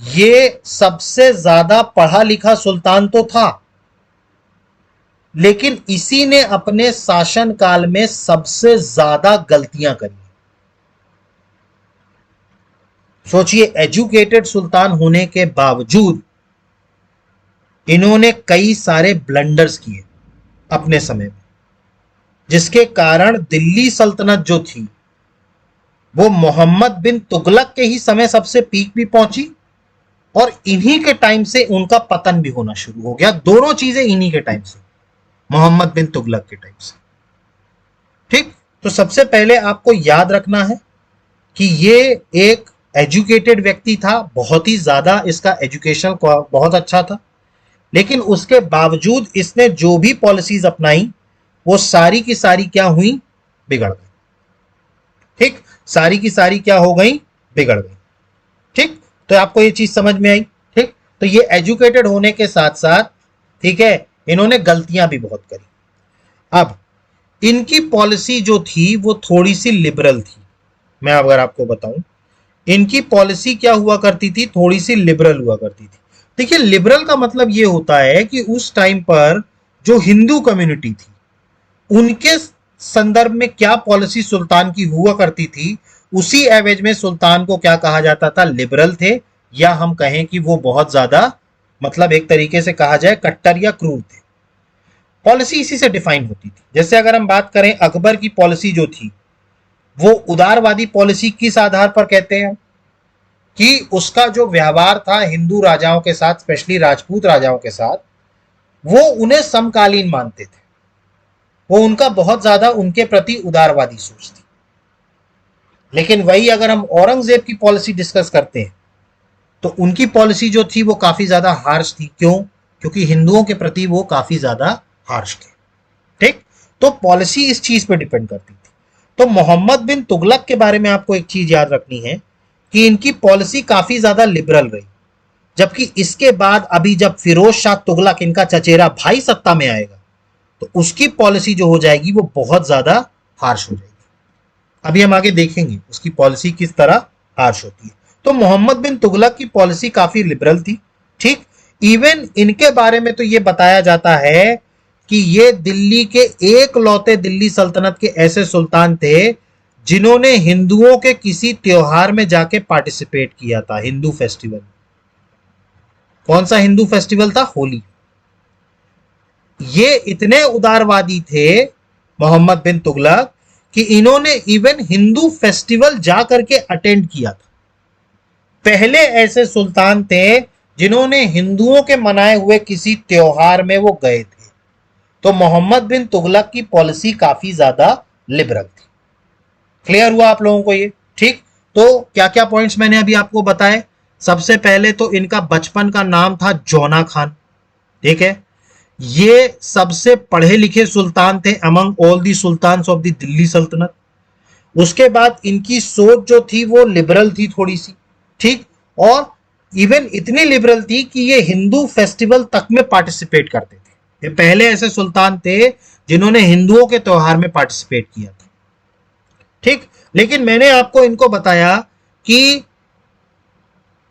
ये सबसे ज्यादा पढ़ा लिखा सुल्तान तो था, लेकिन इसी ने अपने शासन काल में सबसे ज्यादा गलतियां करी। सोचिए, एजुकेटेड सुल्तान होने के बावजूद इन्होंने कई सारे ब्लंडर्स किए अपने समय में, जिसके कारण दिल्ली सल्तनत जो थी वो मोहम्मद बिन तुगलक के ही समय सबसे पीक भी पहुंची, और इन्हीं के टाइम से उनका पतन भी होना शुरू हो गया। दोनों चीजें इन्हीं के टाइम से, मोहम्मद बिन तुगलक के टाइम से। ठीक, तो सबसे पहले आपको याद रखना है कि ये एक एजुकेटेड व्यक्ति था, बहुत ही ज्यादा इसका एजुकेशन बहुत अच्छा था, लेकिन उसके बावजूद इसने जो भी पॉलिसीज अपनाई वो सारी की सारी क्या हुई, बिगड़ गई। ठीक, सारी की सारी क्या हो गई, बिगड़ गई। ठीक, तो आपको ये चीज समझ में आई। ठीक, तो ये एजुकेटेड होने के साथ साथ, ठीक है, इन्होंने गलतियां भी बहुत करी। अब इनकी पॉलिसी जो थी वो थोड़ी सी लिबरल थी। मैं अगर आपको बताऊं, इनकी पॉलिसी क्या हुआ करती थी, थोड़ी सी लिबरल हुआ करती थी। देखिए, लिबरल का मतलब ये होता है कि उस टाइम पर जो हिंदू कम्युनिटी थी उनके संदर्भ में क्या पॉलिसी सुल्तान की हुआ करती थी, उसी एवज में सुल्तान को क्या कहा जाता था, लिबरल थे, या हम कहें कि वो बहुत ज्यादा, मतलब एक तरीके से कहा जाए कट्टर या क्रूर थे। पॉलिसी इसी से डिफाइन होती थी। जैसे अगर हम बात करें अकबर की पॉलिसी जो थी, वो उदारवादी पॉलिसी किस आधार पर कहते हैं कि उसका जो व्यवहार था हिंदू राजाओं के साथ, स्पेशली राजपूत राजाओं के साथ, वो उन्हें समकालीन मानते थे। वो उनका बहुत ज्यादा उनके प्रति उदारवादी सोच थी। लेकिन वही अगर हम औरंगजेब की पॉलिसी डिस्कस करते हैं तो उनकी पॉलिसी जो थी वो काफी ज्यादा हार्श थी। क्यों? क्योंकि हिंदुओं के प्रति वो काफी ज्यादा हार्श थे। ठीक, तो पॉलिसी इस चीज पे डिपेंड करती थी। तो मोहम्मद बिन तुगलक के बारे में आपको एक चीज याद रखनी है कि इनकी पॉलिसी काफी ज्यादा लिबरल रही, जबकि इसके बाद अभी जब फिरोज शाह तुगलक, इनका चचेरा भाई, सत्ता में आएगा तो उसकी पॉलिसी जो हो जाएगी वो बहुत ज्यादा हार्श हो जाएगी। अभी हम आगे देखेंगे उसकी पॉलिसी किस तरह हार्श होती है। तो मोहम्मद बिन तुगलक की पॉलिसी काफी लिबरल थी। ठीक, इवन इनके बारे में तो ये बताया जाता है कि ये दिल्ली के एक लौते दिल्ली सल्तनत के ऐसे सुल्तान थे जिन्होंने हिंदुओं के किसी त्योहार में जाके पार्टिसिपेट किया था, हिंदू फेस्टिवल। कौन सा हिंदू फेस्टिवल था? होली। ये इतने उदारवादी थे मोहम्मद बिन तुगलक कि इन्होंने इवन हिंदू फेस्टिवल जाकर के अटेंड किया था। पहले ऐसे सुल्तान थे जिन्होंने हिंदुओं के मनाए हुए किसी त्योहार में वो गए थे। तो मोहम्मद बिन तुगलक की पॉलिसी काफी ज्यादा लिबरल थी। क्लियर हुआ आप लोगों को ये? ठीक, तो क्या क्या पॉइंट्स मैंने अभी आपको बताए। सबसे पहले तो इनका बचपन का नाम था जौना खान। ठीक है, ये सबसे पढ़े लिखे सुल्तान थे among all the sultans of the Delhi सल्तनत। उसके बाद इनकी सोच जो थी वो लिबरल थी थोड़ी सी। ठीक, और इवन इतनी लिबरल थी कि ये हिंदू फेस्टिवल तक में पार्टिसिपेट करते थे। ये पहले ऐसे सुल्तान थे जिन्होंने हिंदुओं के त्योहार में पार्टिसिपेट किया था। ठीक, लेकिन मैंने आपको इनको बताया कि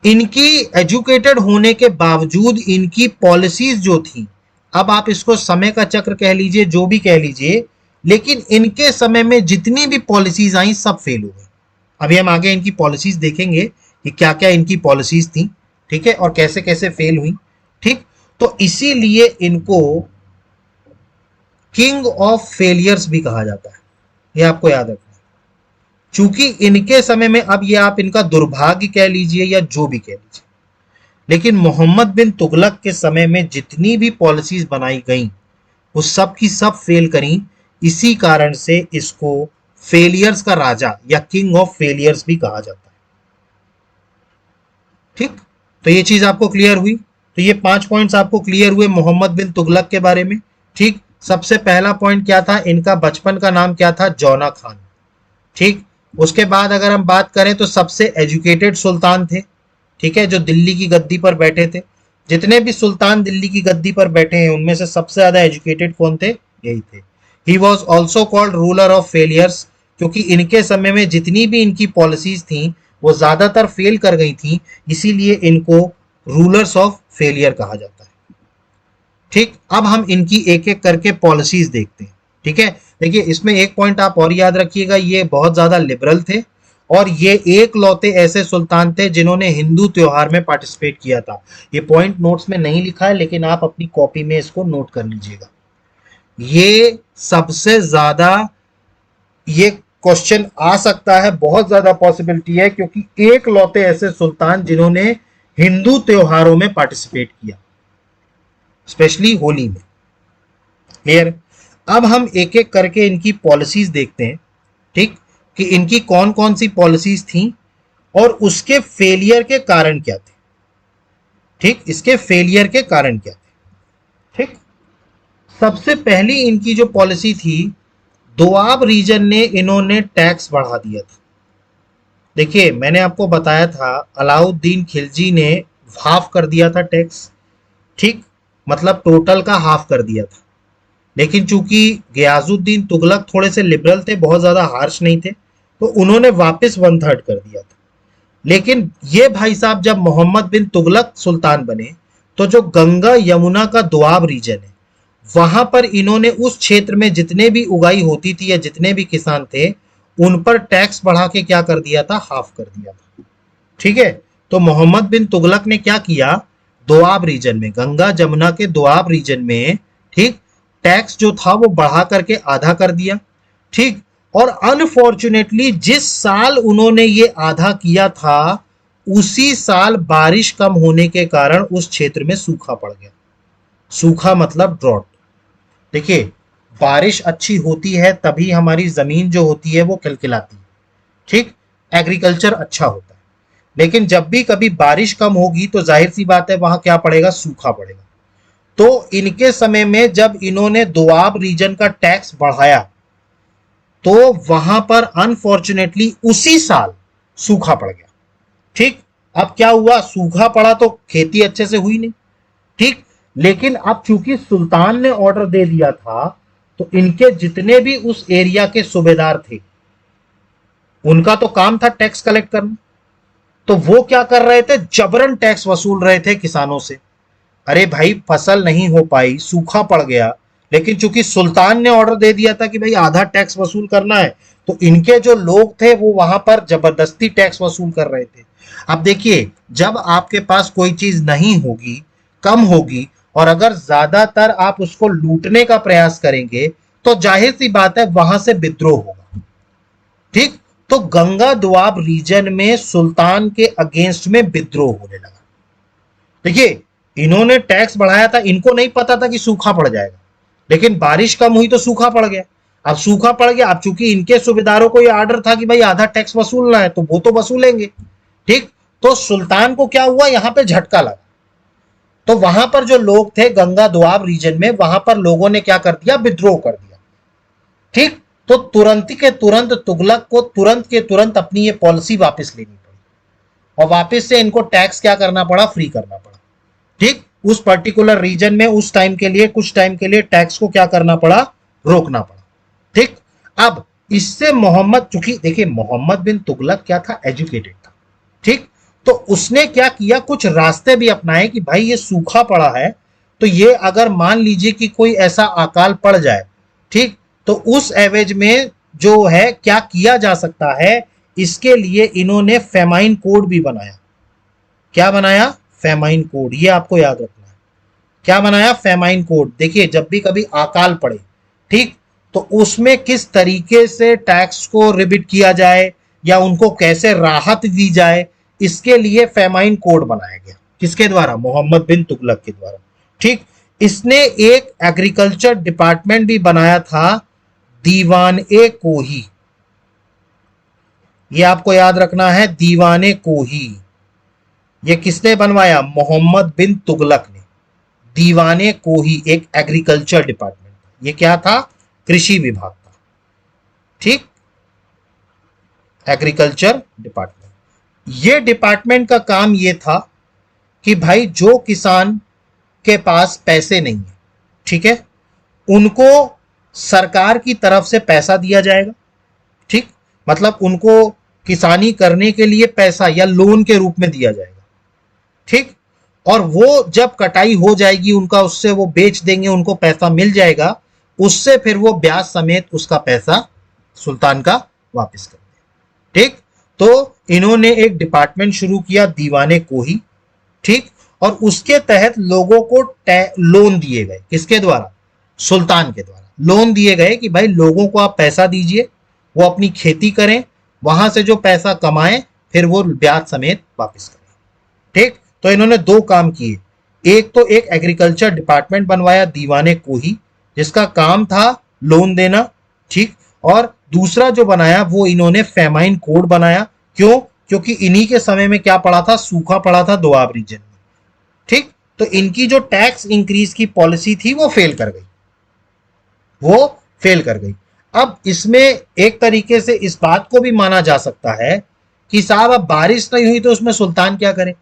इनकी एजुकेटेड होने के बावजूद इनकी पॉलिसीज जो थी, अब आप इसको समय का चक्र कह लीजिए, जो भी कह लीजिए, लेकिन इनके समय में जितनी भी पॉलिसीज आई सब फेल हो गई। अभी हम आगे इनकी पॉलिसीज देखेंगे कि क्या क्या इनकी पॉलिसीज थी, ठीक है, और कैसे कैसे फेल हुई। ठीक, तो इसीलिए इनको किंग ऑफ फेलियर्स भी कहा जाता है। ये आपको याद रखना है। चूंकि इनके समय में, अब ये आप इनका दुर्भाग्य कह लीजिए या जो भी कह लीजिए, लेकिन मोहम्मद बिन तुगलक के समय में जितनी भी पॉलिसीज बनाई गई वो सब की सब फेल करी। इसी कारण से इसको फेलियर्स का राजा या किंग ऑफ फेलियर्स भी कहा जाता है। ठीक, तो ये चीज आपको क्लियर हुई। तो ये 5 पॉइंट्स आपको क्लियर हुए मोहम्मद बिन तुगलक के बारे में। ठीक, सबसे पहला पॉइंट क्या था, इनका बचपन का नाम क्या था, जौना खान। ठीक, उसके बाद अगर हम बात करें तो सबसे एजुकेटेड सुल्तान थे, ठीक है, जो दिल्ली की गद्दी पर बैठे थे। जितने भी सुल्तान दिल्ली की गद्दी पर बैठे हैं उनमें से सबसे ज्यादा एजुकेटेड कौन थे, यही थे। He was also called ruler of failures, क्योंकि इनके समय में जितनी भी इनकी पॉलिसीज थी वो ज्यादातर फेल कर गई थी, इसीलिए इनको रूलर्स ऑफ फेलियर कहा जाता है। ठीक, अब हम इनकी एक एक करके पॉलिसीज देखते हैं। ठीक है, देखिए इसमें एक पॉइंट आप और याद रखिएगा, ये बहुत ज्यादा लिबरल थे और ये एक लौते ऐसे सुल्तान थे जिन्होंने हिंदू त्योहार में पार्टिसिपेट किया था। ये पॉइंट नोट्स में नहीं लिखा है, लेकिन आप अपनी कॉपी में इसको नोट कर लीजिएगा। ये सबसे ज्यादा, ये क्वेश्चन आ सकता है, बहुत ज्यादा पॉसिबिलिटी है, क्योंकि एक लौते ऐसे सुल्तान जिन्होंने हिंदू त्योहारों में पार्टिसिपेट किया, स्पेशली होली में। क्लियर? अब हम एक एक करके इनकी पॉलिसीज देखते हैं। ठीक, कि इनकी कौन कौन सी पॉलिसीज थी और उसके फेलियर के कारण क्या थे। ठीक, इसके फेलियर के कारण क्या थे। ठीक, सबसे पहली इनकी जो पॉलिसी थी, दोआब रीजन ने इन्होंने टैक्स बढ़ा दिया था। देखिए, मैंने आपको बताया था अलाउद्दीन खिलजी ने हाफ कर दिया था टैक्स। ठीक, मतलब टोटल का हाफ कर दिया था। लेकिन चूंकि गयाजुद्दीन तुगलक थोड़े से लिबरल थे, बहुत ज्यादा हार्श नहीं थे, तो उन्होंने वापस 1/3 कर दिया था। लेकिन ये भाई साहब जब मोहम्मद बिन तुगलक सुल्तान बने, तो जो गंगा यमुना का दोआब रीजन है, वहां पर इन्होंने उस क्षेत्र में जितने भी उगाई होती थी या जितने भी किसान थे, उन पर टैक्स बढ़ा के क्या कर दिया था, हाफ कर दिया था। ठीक है, तो मोहम्मद बिन तुगलक ने क्या किया, दोआब रीजन में, गंगा जमुना के दोआब रीजन में, ठीक, टैक्स जो था वो बढ़ा करके आधा कर दिया। ठीक, और अनफॉर्चुनेटली जिस साल उन्होंने ये आधा किया था, उसी साल बारिश कम होने के कारण उस क्षेत्र में सूखा पड़ गया। सूखा मतलब ड्रॉट। देखिए, बारिश अच्छी होती है तभी हमारी जमीन जो होती है वो खिलखिलाती है। ठीक, एग्रीकल्चर अच्छा होता है। लेकिन जब भी कभी बारिश कम होगी तो जाहिर सी बात है वहां क्या पड़ेगा, सूखा पड़ेगा। तो इनके समय में जब इन्होंने दोआब रीजन का टैक्स बढ़ाया, तो वहां पर अनफॉर्चुनेटली उसी साल सूखा पड़ गया। ठीक, अब क्या हुआ, सूखा पड़ा तो खेती अच्छे से हुई नहीं। ठीक, लेकिन अब चूंकि सुल्तान ने ऑर्डर दे दिया था, तो इनके जितने भी उस एरिया के सूबेदार थे, उनका तो काम था टैक्स कलेक्ट करना। तो वो क्या कर रहे थे, जबरन टैक्स वसूल रहे थे किसानों से। अरे भाई, फसल नहीं हो पाई, सूखा पड़ गया, लेकिन चूंकि सुल्तान ने ऑर्डर दे दिया था कि भाई आधा टैक्स वसूल करना है, तो इनके जो लोग थे वो वहां पर जबरदस्ती टैक्स वसूल कर रहे थे। अब देखिए, जब आपके पास कोई चीज नहीं होगी, कम होगी, और अगर ज्यादातर आप उसको लूटने का प्रयास करेंगे, तो जाहिर सी बात है वहां से विद्रोह होगा। ठीक, तो गंगा दोआब रीजन में सुल्तान के अगेंस्ट में विद्रोह होने लगा। देखिए, इन्होंने टैक्स बढ़ाया था, इनको नहीं पता था कि सूखा पड़ जाएगा, लेकिन बारिश कम हुई तो सूखा पड़ गया। अब सूखा पड़ गया, अब चूंकि इनके सूबेदारों को यह आर्डर था कि भाई आधा टैक्स वसूलना है, तो वो तो वसूलेंगे। ठीक, तो सुल्तान को क्या हुआ, यहां पे झटका लगा। तो वहां पर जो लोग थे गंगा दोआब रीजन में, वहां पर लोगों ने क्या कर दिया, विद्रोह कर दिया। ठीक, तो तुरंत के तुरंत तुगलक को तुरंत के तुरंत अपनी ये पॉलिसी वापस लेनी पड़ी, और वापस से इनको टैक्स क्या करना पड़ा, फ्री करना पड़ा। ठीक, उस पर्टिकुलर रीजन में उस टाइम के लिए, कुछ टाइम के लिए टैक्स को क्या करना पड़ा, रोकना पड़ा। ठीक, अब इससे मोहम्मद, चूंकि देखिए मोहम्मद बिन तुगलक क्या था, एजुकेटेड था। ठीक, तो उसने क्या किया, कुछ रास्ते भी अपनाए कि भाई ये सूखा पड़ा है, तो ये अगर मान लीजिए कि कोई ऐसा अकाल पड़ जाए, ठीक, तो उस एवज में जो है क्या किया जा सकता है, इसके लिए इन्होंने फेमाइन कोड भी बनाया। क्या बनाया, फेमाइन कोड, ये आपको याद रखना है। क्या बनाया, फेमाइन कोड। देखिए, जब भी कभी अकाल पड़े, ठीक, तो उसमें किस तरीके से टैक्स को रिबिट किया जाए या उनको कैसे राहत दी जाए, इसके लिए फेमाइन कोड बनाया गया। किसके द्वारा, मोहम्मद बिन तुगलक के द्वारा। ठीक, इसने एक एग्रीकल्चर डिपार्टमेंट भी बनाया था, दीवान ए कोही। ये आपको याद रखना है, दीवाने कोही। ये किसने बनवाया, मोहम्मद बिन तुगलक ने। दीवाने कोही एक एग्रीकल्चर डिपार्टमेंट, ये क्या था, कृषि विभाग था। ठीक, एग्रीकल्चर डिपार्टमेंट। ये डिपार्टमेंट का काम ये था कि भाई जो किसान के पास पैसे नहीं है, ठीक है, उनको सरकार की तरफ से पैसा दिया जाएगा। ठीक, मतलब उनको किसानी करने के लिए पैसा या लोन के रूप में दिया जाएगा। ठीक, और वो जब कटाई हो जाएगी उनका, उससे वो बेच देंगे, उनको पैसा मिल जाएगा, उससे फिर वो ब्याज समेत उसका पैसा सुल्तान का वापस कर दिया। ठीक, तो इन्होंने एक डिपार्टमेंट शुरू किया, दीवाने कोही। ठीक, और उसके तहत लोगों को लोन दिए गए, किसके द्वारा, सुल्तान के द्वारा लोन दिए गए कि भाई लोगों को आप पैसा दीजिए, वो अपनी खेती करें, वहां से जो पैसा कमाएं फिर वो ब्याज समेत वापस करें। ठीक, तो इन्होंने दो काम किए, एक तो एक एग्रीकल्चर डिपार्टमेंट बनवाया, दीवाने कोही, जिसका काम था लोन देना। ठीक, और दूसरा जो बनाया वो इन्होंने फेमाइन कोड बनाया। क्यों, क्योंकि इन्हीं के समय में क्या पड़ा था, सूखा पड़ा था दोआब रीजन में। ठीक, तो इनकी जो टैक्स इंक्रीज की पॉलिसी थी वो फेल कर गई, वो फेल कर गई। अब इसमें एक तरीके से इस बात को भी माना जा सकता है कि साहब अब बारिश नहीं हुई तो उसमें सुल्तान क्या करे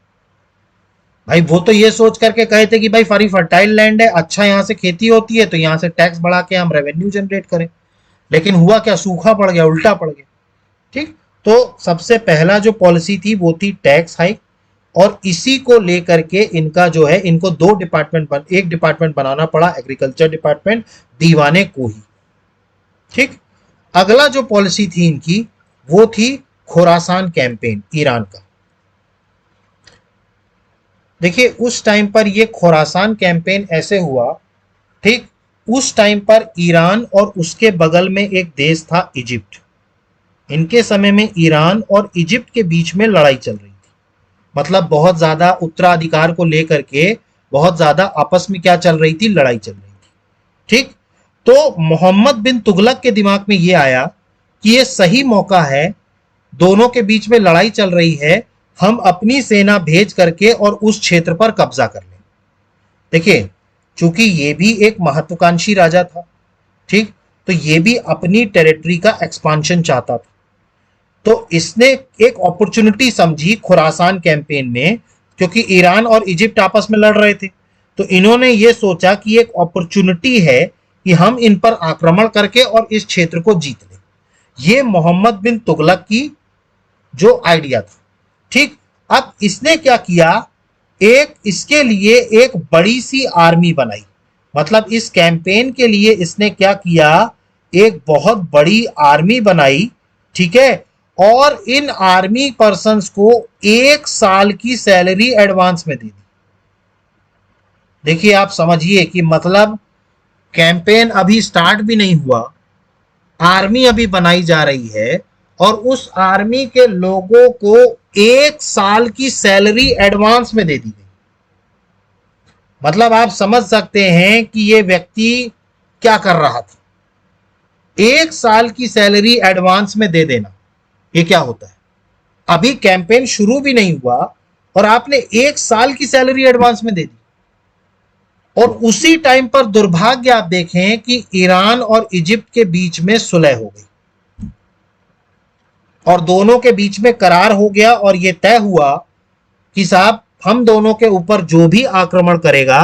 भाई। वो तो ये सोच करके कहे थे कि भाई फरी फर्टाइल लैंड है, अच्छा यहां से खेती होती है, तो यहां से टैक्स बढ़ा के हम रेवेन्यू जनरेट करें। लेकिन हुआ क्या, सूखा पड़ गया, उल्टा पड़ गया। ठीक, तो सबसे पहला जो पॉलिसी थी वो थी टैक्स हाइक, और इसी को लेकर के इनका जो है, इनको दो डिपार्टमेंट एक डिपार्टमेंट बनाना पड़ा, एग्रीकल्चर डिपार्टमेंट, दीवाने को ही। ठीक, अगला जो पॉलिसी थी इनकी वो थी खुरासान कैंपेन, ईरान का। देखिए उस टाइम पर ये खुरासान कैंपेन ऐसे हुआ, ठीक, उस टाइम पर ईरान और उसके बगल में एक देश था इजिप्ट। इनके समय में ईरान और इजिप्ट के बीच में लड़ाई चल रही थी, मतलब बहुत ज्यादा उत्तराधिकार को लेकर के बहुत ज्यादा आपस में क्या चल रही थी, लड़ाई चल रही थी। ठीक, तो मोहम्मद बिन तुगलक के दिमाग में ये आया कि ये सही मौका है, दोनों के बीच में लड़ाई चल रही है, हम अपनी सेना भेज करके और उस क्षेत्र पर कब्जा कर लें। देखिए चूंकि ये भी एक महत्वाकांक्षी राजा था, ठीक, तो ये भी अपनी टेरिटरी का एक्सपांशन चाहता था। तो इसने एक अपॉर्चुनिटी समझी खुरासान कैंपेन में, क्योंकि ईरान और इजिप्ट आपस में लड़ रहे थे, तो इन्होंने ये सोचा कि एक अपॉर्चुनिटी है कि हम इन पर आक्रमण करके और इस क्षेत्र को जीत लें। ये मोहम्मद बिन तुगलक की जो आइडिया था। ठीक, अब इसने क्या किया, एक इसके लिए एक बड़ी सी आर्मी बनाई, मतलब इस कैंपेन के लिए इसने क्या किया, एक बहुत बड़ी आर्मी बनाई। ठीक है, और इन आर्मी पर्सन्स को 1 साल की सैलरी एडवांस में दे दी। देखिए आप समझिए कि मतलब कैंपेन अभी स्टार्ट भी नहीं हुआ, आर्मी अभी बनाई जा रही है, और उस आर्मी के लोगों को 1 साल की सैलरी एडवांस में दे दी गई। मतलब आप समझ सकते हैं कि ये व्यक्ति क्या कर रहा था। 1 साल की सैलरी एडवांस में दे देना, ये क्या होता है। अभी कैंपेन शुरू भी नहीं हुआ और आपने 1 साल की सैलरी एडवांस में दे दी। और उसी टाइम पर दुर्भाग्य आप देखें कि ईरान और इजिप्ट के बीच में सुलह हो गई और दोनों के बीच में करार हो गया, और यह तय हुआ कि साहब हम दोनों के ऊपर जो भी आक्रमण करेगा,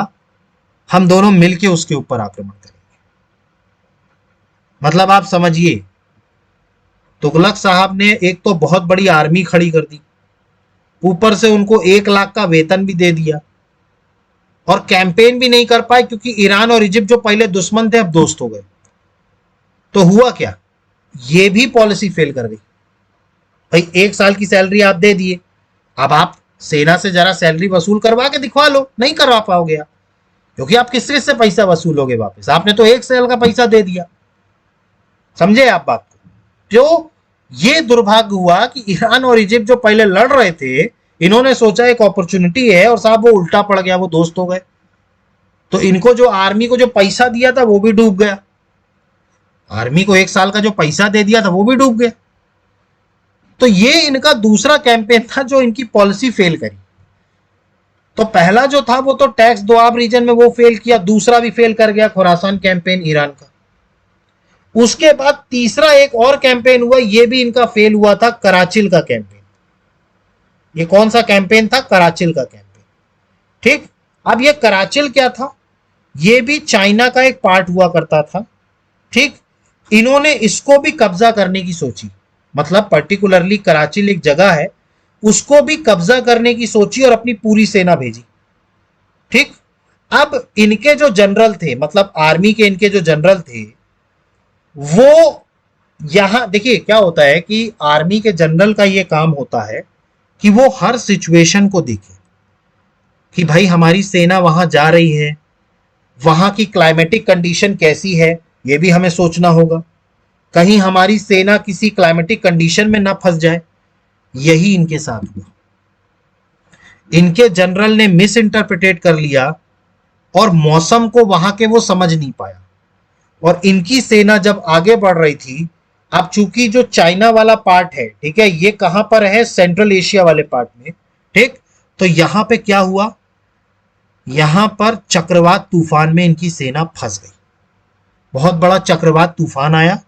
हम दोनों मिलके उसके ऊपर आक्रमण करेंगे। मतलब आप समझिए, तुगलक साहब ने एक तो बहुत बड़ी आर्मी खड़ी कर दी, ऊपर से उनको 1 लाख का वेतन भी दे दिया, और कैंपेन भी नहीं कर पाए क्योंकि ईरान और इजिप्ट जो पहले दुश्मन थे अब दोस्त हो गए। तो हुआ क्या, ये भी पॉलिसी फेल कर गई। भाई 1 साल की सैलरी आप दे दिए, अब आप सेना से जरा सैलरी वसूल करवा के दिखवा लो, नहीं करवा पाओगे आप, क्योंकि आप किससे से पैसा वसूलोगे वापस, आपने तो 1 साल का पैसा दे दिया। समझे आप बात को। जो ये दुर्भाग्य हुआ कि ईरान और इजिप्ट जो पहले लड़ रहे थे, इन्होंने सोचा एक अपॉर्चुनिटी है, और साहब वो उल्टा पड़ गया, वो दोस्त हो गए। तो इनको जो आर्मी को जो पैसा दिया था वो भी डूब गया, आर्मी को 1 साल का जो पैसा दे दिया था वो भी डूब गया। तो ये इनका दूसरा कैंपेन था जो इनकी पॉलिसी फेल करी। तो पहला जो था वो तो टैक्स दोआब रीजन में वो फेल किया, दूसरा भी फेल कर गया, खुरासान कैंपेन ईरान का। उसके बाद तीसरा एक और कैंपेन हुआ, ये भी इनका फेल हुआ था, कराचिल का कैंपेन। ये कौन सा कैंपेन था, कराचिल का कैंपेन। ठीक, अब ये कराचिल क्या था, ये भी चाइना का एक पार्ट हुआ करता था। ठीक, इन्होंने इसको भी कब्जा करने की सोची, मतलब पर्टिकुलरली कराचिल एक जगह है, उसको भी कब्जा करने की सोची और अपनी पूरी सेना भेजी। ठीक, अब इनके जो जनरल थे, मतलब आर्मी के इनके जो जनरल थे, वो यहां देखिए क्या होता है कि आर्मी के जनरल का ये काम होता है कि वो हर सिचुएशन को देखे कि भाई हमारी सेना वहां जा रही है, वहां की क्लाइमेटिक कंडीशन कैसी है, ये भी हमें सोचना होगा, कहीं हमारी सेना किसी क्लाइमेटिक कंडीशन में ना फंस जाए। यही इनके साथ हुआ। इनके जनरल ने मिस इंटरप्रिटेट कर लिया और मौसम को वहां के वो समझ नहीं पाया, और इनकी सेना जब आगे बढ़ रही थी अब चूंकि जो चाइना वाला पार्ट है, ठीक है, ये कहां पर है, सेंट्रल एशिया वाले पार्ट में, ठीक, तो यहां पे क्या हुआ, यहां पर चक्रवात तूफान में इनकी सेना फंस गई। बहुत बड़ा चक्रवात तूफान आया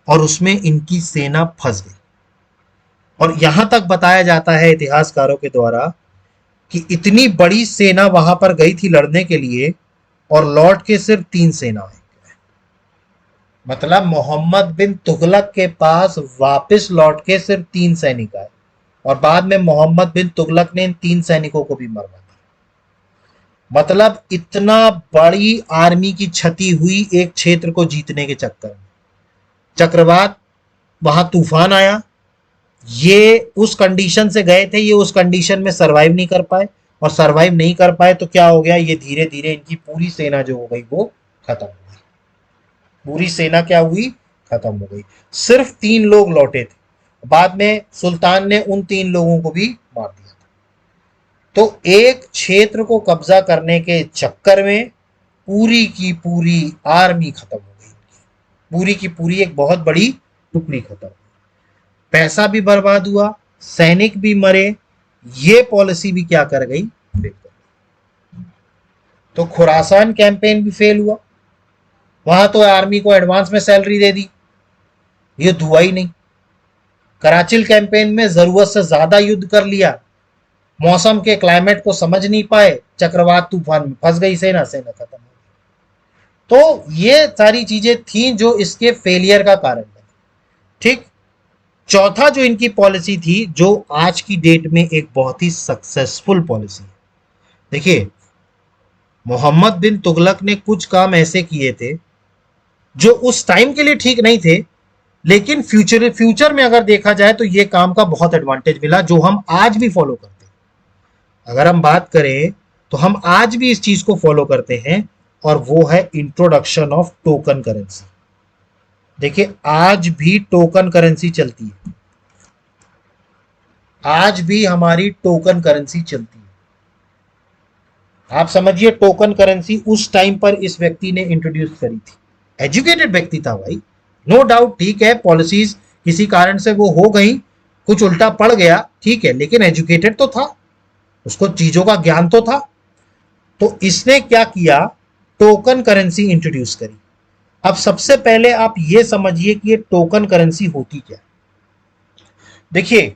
और उसमें इनकी सेना फंस गई। और यहां तक बताया जाता है इतिहासकारों के द्वारा कि इतनी बड़ी सेना वहां पर गई थी लड़ने के लिए और लौट के सिर्फ 3 सेना आई। मतलब मोहम्मद बिन तुगलक के पास वापस लौट के सिर्फ 3 सैनिक आए और बाद में मोहम्मद बिन तुगलक ने इन 3 सैनिकों को भी मरवा दिया। मतलब इतना बड़ी आर्मी की क्षति हुई एक क्षेत्र को जीतने के चक्कर में। चक्रवात, वहां तूफान आया, ये उस कंडीशन से गए थे, ये उस कंडीशन में सरवाइव नहीं कर पाए और सरवाइव नहीं कर पाए तो क्या हो गया, ये धीरे धीरे इनकी पूरी सेना जो हो गई वो खत्म हो गई। पूरी सेना क्या हुई, खत्म हो गई। सिर्फ 3 लोग लौटे थे, बाद में सुल्तान ने उन 3 लोगों को भी मार दिया था। तो एक क्षेत्र को कब्जा करने के चक्कर में पूरी की पूरी आर्मी खत्म हो गई, पूरी की पूरी एक बहुत बड़ी टुकड़ी खत्म। पैसा भी बर्बाद हुआ, सैनिक भी मरे, ये पॉलिसी भी क्या कर गई, फेल कर गई। तो खुरासान कैंपेन भी फेल हुआ, वहां तो आर्मी को एडवांस में सैलरी दे दी, युद्ध हुआ ही नहीं। कराचिल कैंपेन में जरूरत से ज्यादा युद्ध कर लिया, मौसम के क्लाइमेट को समझ नहीं पाए, चक्रवात तूफान में फंस गई सेना, सेना खत्म हो गई। तो ये सारी चीजें थी जो इसके फेलियर का कारण बनी। ठीक। चौथा जो इनकी पॉलिसी थी, जो आज की डेट में एक बहुत ही सक्सेसफुल पॉलिसी है। देखिए, मोहम्मद बिन तुगलक ने कुछ काम ऐसे किए थे जो उस टाइम के लिए ठीक नहीं थे, लेकिन फ्यूचर में अगर देखा जाए तो ये काम का बहुत एडवांटेज मिला जो हम आज भी फॉलो करते हैं। अगर हम बात करें तो हम आज भी इस चीज को फॉलो करते हैं और वो है इंट्रोडक्शन ऑफ टोकन करेंसी। देखिए, आज भी टोकन करेंसी चलती है, आज भी हमारी टोकन करेंसी चलती है। आप समझिए, टोकन करेंसी उस टाइम पर इस व्यक्ति ने इंट्रोड्यूस करी थी। एजुकेटेड व्यक्ति था भाई, नो डाउट, ठीक है, पॉलिसीज किसी कारण से वो हो गई, कुछ उल्टा पड़ गया, ठीक है, लेकिन एजुकेटेड तो था, उसको चीजों का ज्ञान तो था। तो इसने क्या किया, टोकन करेंसी इंट्रोड्यूस करी। अब सबसे पहले आप ये समझिए कि ये टोकन करेंसी होती क्या। देखिए,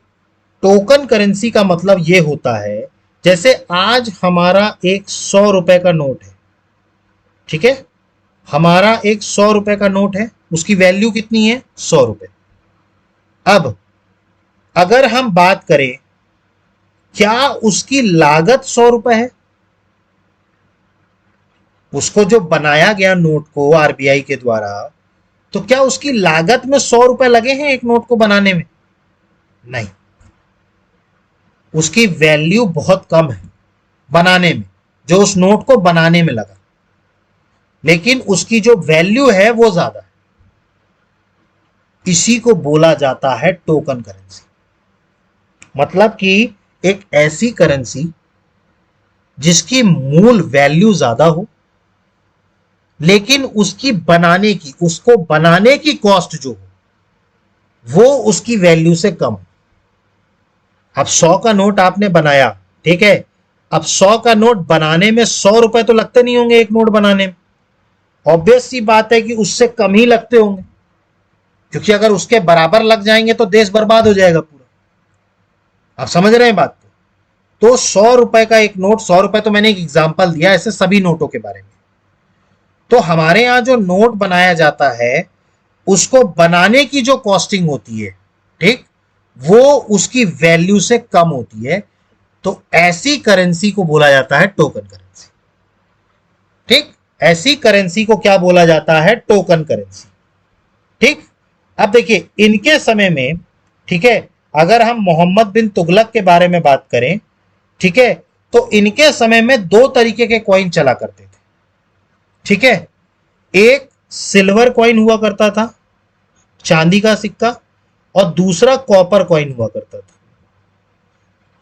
टोकन करेंसी का मतलब ये होता है, जैसे आज हमारा एक 100 रुपए का नोट है, ठीक है, हमारा एक 100 रुपए का नोट है, उसकी वैल्यू कितनी है, 100 रुपए। अब अगर हम बात करें क्या उसकी लागत 100 रुपए है, उसको जो बनाया गया नोट को आरबीआई के द्वारा, तो क्या उसकी लागत में 100 रुपए लगे हैं एक नोट को बनाने में, नहीं, उसकी वैल्यू बहुत कम है बनाने में, जो उस नोट को बनाने में लगा, लेकिन उसकी जो वैल्यू है वो ज्यादा है। इसी को बोला जाता है टोकन करेंसी। मतलब कि एक ऐसी करेंसी जिसकी मूल वैल्यू ज्यादा हो, लेकिन उसकी बनाने की, उसको बनाने की कॉस्ट जो हो वो उसकी वैल्यू से कम। अब 100 का नोट आपने बनाया, ठीक है, अब 100 का नोट बनाने में 100 रुपए तो लगते नहीं होंगे एक नोट बनाने में, ऑब्वियस सी बात है कि उससे कम ही लगते होंगे, क्योंकि अगर उसके बराबर लग जाएंगे तो देश बर्बाद हो जाएगा पूरा। आप समझ रहे हैं बात को। तो 100 रुपए का एक नोट, 100 रुपए तो मैंने एक एग्जांपल दिया, ऐसे सभी नोटों के बारे में। तो हमारे यहां जो नोट बनाया जाता है उसको बनाने की जो कॉस्टिंग होती है, ठीक, वो उसकी वैल्यू से कम होती है। तो ऐसी करेंसी को बोला जाता है टोकन करेंसी। ठीक, ऐसी करेंसी को क्या बोला जाता है, टोकन करेंसी। ठीक। अब देखिए, इनके समय में, ठीक है, अगर हम मोहम्मद बिन तुगलक के बारे में बात करें, ठीक है, तो इनके समय में 2 तरीके के कॉइन चला करते थे। ठीक है, एक सिल्वर कॉइन हुआ करता था, चांदी का सिक्का, और दूसरा कॉपर कॉइन हुआ करता था।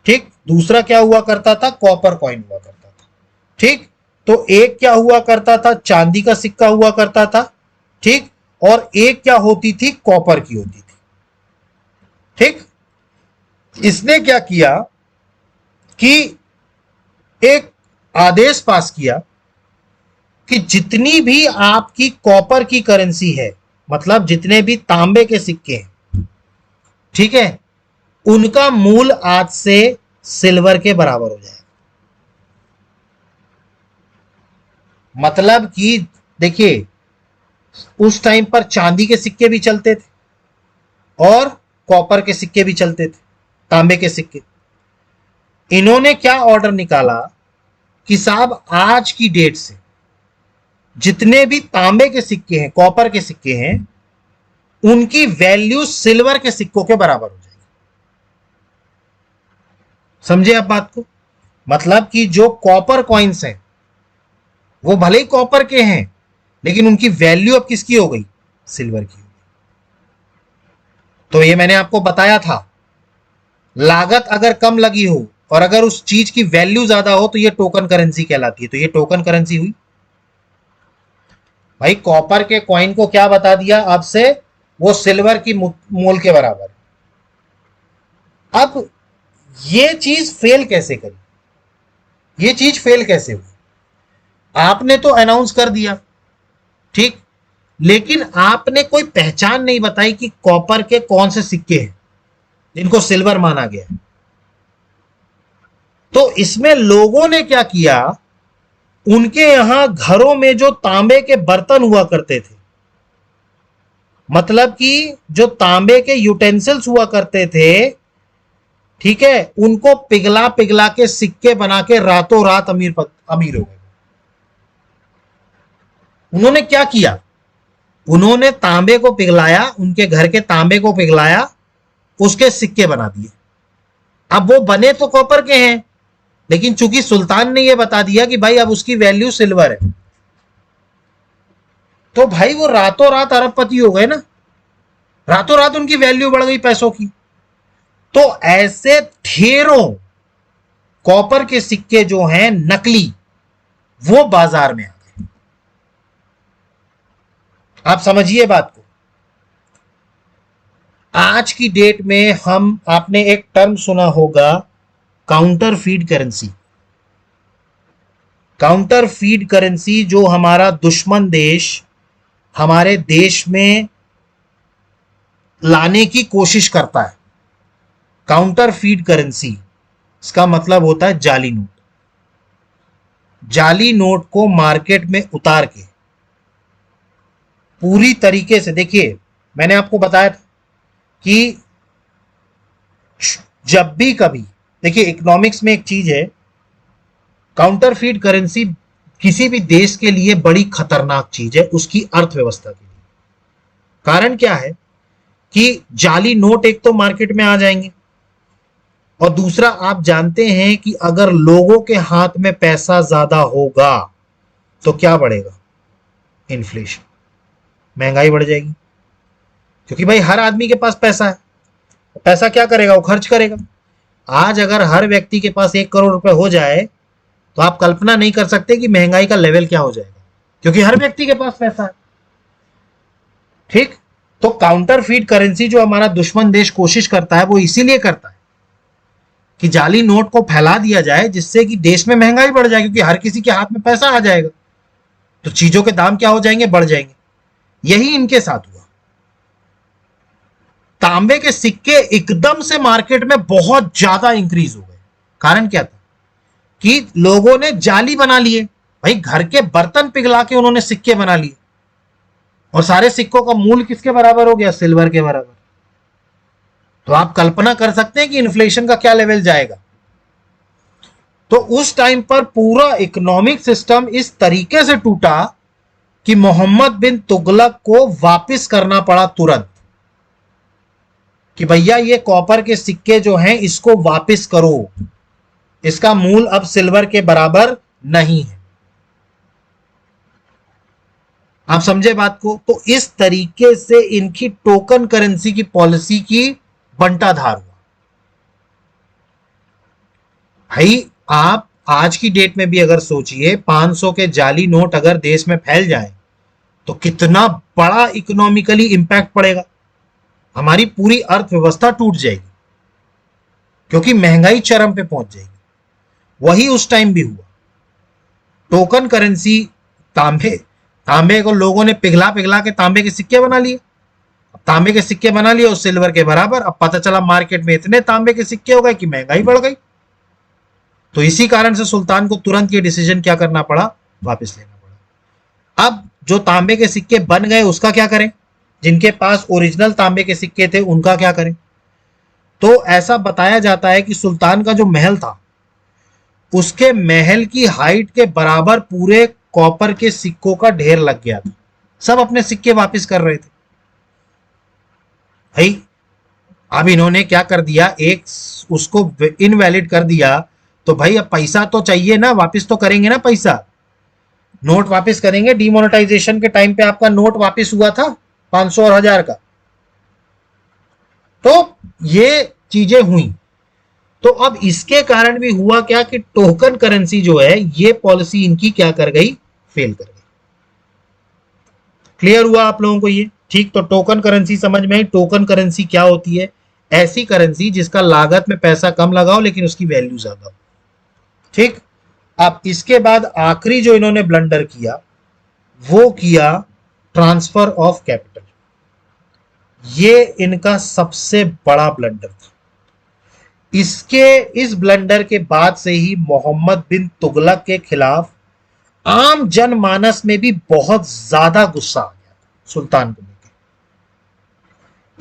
ठीक, दूसरा क्या हुआ करता था, कॉपर कॉइन हुआ करता था। ठीक, तो एक क्या हुआ करता था, चांदी का सिक्का हुआ करता था, ठीक, और एक क्या होती थी, कॉपर की होती थी। ठीक, इसने क्या किया कि एक आदेश पास किया कि जितनी भी आपकी कॉपर की करेंसी है, मतलब जितने भी तांबे के सिक्के हैं, ठीक है, उनका मूल आज से सिल्वर के बराबर हो जाएगा। मतलब कि देखिए, उस टाइम पर चांदी के सिक्के भी चलते थे और कॉपर के सिक्के भी चलते थे, तांबे के सिक्के। इन्होंने क्या ऑर्डर निकाला कि साहब आज की डेट से जितने भी तांबे के सिक्के हैं, कॉपर के सिक्के हैं, उनकी वैल्यू सिल्वर के सिक्कों के बराबर हो जाएगी। समझे आप बात को? मतलब कि जो कॉपर कॉइन्स हैं वो भले ही कॉपर के हैं, लेकिन उनकी वैल्यू अब किसकी हो गई, सिल्वर की हो गई। तो ये मैंने आपको बताया था, लागत अगर कम लगी हो और अगर उस चीज की वैल्यू ज्यादा हो तो ये टोकन करेंसी कहलाती है। तो ये टोकन करेंसी हुई। भाई कॉपर के कॉइन को क्या बता दिया आपसे, वो सिल्वर की मोल के बराबर। अब ये चीज फेल कैसे करी, ये चीज फेल कैसे हुई? आपने तो अनाउंस कर दिया, ठीक, लेकिन आपने कोई पहचान नहीं बताई कि कॉपर के कौन से सिक्के हैं जिनको सिल्वर माना गया। तो इसमें लोगों ने क्या किया, उनके यहां घरों में जो तांबे के बर्तन हुआ करते थे, मतलब कि जो तांबे के यूटेंसिल्स हुआ करते थे, ठीक है, उनको पिघला पिघला के सिक्के बना के रातों रात अमीर हो गए। उन्होंने क्या किया, उन्होंने तांबे को पिघलाया, उनके घर के तांबे को पिघलाया, उसके सिक्के बना दिए। अब वो बने तो कॉपर के हैं, लेकिन चूंकि सुल्तान ने ये बता दिया कि भाई अब उसकी वैल्यू सिल्वर है, तो भाई वो रातों रात अरबपति हो गए ना, रातों रात उनकी वैल्यू बढ़ गई पैसों की। तो ऐसे ढेरों कॉपर के सिक्के जो हैं नकली, वो बाजार में आ गए। आप समझिए बात को। आज की डेट में आपने एक टर्म सुना होगा, काउंटरफीट करेंसी। काउंटरफीट करेंसी जो हमारा दुश्मन देश हमारे देश में लाने की कोशिश करता है, काउंटरफीट करेंसी, इसका मतलब होता है जाली नोट। जाली नोट को मार्केट में उतार के पूरी तरीके से, देखिए मैंने आपको बताया था कि जब भी कभी, देखिए इकोनॉमिक्स में एक चीज है, काउंटरफीट करेंसी किसी भी देश के लिए बड़ी खतरनाक चीज है, उसकी अर्थव्यवस्था के लिए। कारण क्या है कि जाली नोट एक तो मार्केट में आ जाएंगे, और दूसरा आप जानते हैं कि अगर लोगों के हाथ में पैसा ज्यादा होगा तो क्या बढ़ेगा, इन्फ्लेशन, महंगाई बढ़ जाएगी। क्योंकि भाई हर आदमी के पास पैसा है, पैसा क्या करेगा, वो खर्च करेगा। आज अगर हर व्यक्ति के पास 1 करोड़ रुपए हो जाए तो आप कल्पना नहीं कर सकते कि महंगाई का लेवल क्या हो जाएगा, क्योंकि हर व्यक्ति के पास पैसा है। ठीक, तो काउंटरफीट करेंसी जो हमारा दुश्मन देश कोशिश करता है, वो इसीलिए करता है कि जाली नोट को फैला दिया जाए, जिससे कि देश में महंगाई बढ़ जाए, क्योंकि हर किसी के हाथ में पैसा आ जाएगा तो चीजों के दाम क्या हो जाएंगे, बढ़ जाएंगे। यही इनके साथ हुआ। तांबे के सिक्के एकदम से मार्केट में बहुत ज्यादा इंक्रीज हो गए। कारण क्या था कि लोगों ने जाली बना लिए, भाई घर के बर्तन पिघला के उन्होंने सिक्के बना लिए, और सारे सिक्कों का मूल्य किसके बराबर हो गया, सिल्वर के बराबर। तो आप कल्पना कर सकते हैं कि इन्फ्लेशन का क्या लेवल जाएगा। तो उस टाइम पर पूरा इकोनॉमिक सिस्टम इस तरीके से टूटा कि मोहम्मद बिन तुगलक को वापस करना पड़ा तुरंत कि भैया ये कॉपर के सिक्के जो हैं इसको वापस करो, इसका मूल अब सिल्वर के बराबर नहीं है। आप समझे बात को? तो इस तरीके से इनकी टोकन करेंसी की पॉलिसी की बंटाधार हुआ। भाई आप आज की डेट में भी अगर सोचिए, 500 के जाली नोट अगर देश में फैल जाए तो कितना बड़ा इकोनॉमिकली इंपैक्ट पड़ेगा, हमारी पूरी अर्थव्यवस्था टूट जाएगी, क्योंकि महंगाई चरम पे पहुंच जाएगी। वही उस टाइम भी हुआ। टोकन करेंसी, तांबे तांबे को लोगों ने पिघला पिघला के तांबे के सिक्के बना लिए। अब तांबे के सिक्के बना लिए उस सिल्वर के बराबर। अब पता चला मार्केट में इतने तांबे के सिक्के हो गए कि महंगाई बढ़ गई। तो इसी कारण से सुल्तान को तुरंत ये डिसीजन क्या करना पड़ा, वापस लेना पड़ा। अब जो तांबे के सिक्के बन गए उसका क्या करें, जिनके पास ओरिजिनल तांबे के सिक्के थे उनका क्या करें। तो ऐसा बताया जाता है कि सुल्तान का जो महल था उसके महल की हाइट के बराबर पूरे कॉपर के सिक्कों का ढेर लग गया था। सब अपने सिक्के वापस कर रहे थे। भाई अब इन्होंने क्या कर दिया, एक उसको इनवैलिड कर दिया। तो भाई अब पैसा तो चाहिए ना, वापस तो करेंगे ना पैसा, नोट वापस करेंगे। डिमोनेटाइजेशन के टाइम पे आपका नोट वापस हुआ था 500 और 1000 का। तो ये चीजें हुई। तो अब इसके कारण भी हुआ क्या कि टोकन करेंसी जो है ये पॉलिसी इनकी क्या कर गई, फेल कर गई। क्लियर हुआ आप लोगों को ये? ठीक, तो टोकन करेंसी समझ में आई। टोकन करेंसी क्या होती है? ऐसी करेंसी जिसका लागत में पैसा कम लगाओ लेकिन उसकी वैल्यू ज्यादा हो। ठीक, अब इसके बाद आखिरी जो इन्होंने ब्लंडर किया वो किया ट्रांसफर ऑफ कैपिटल। ये इनका सबसे बड़ा ब्लंडर था। इस ब्लंडर के बाद से ही मोहम्मद बिन तुगलक के खिलाफ आम जनमानस में भी बहुत ज्यादा गुस्सा आ गया सुल्तान को लेकर।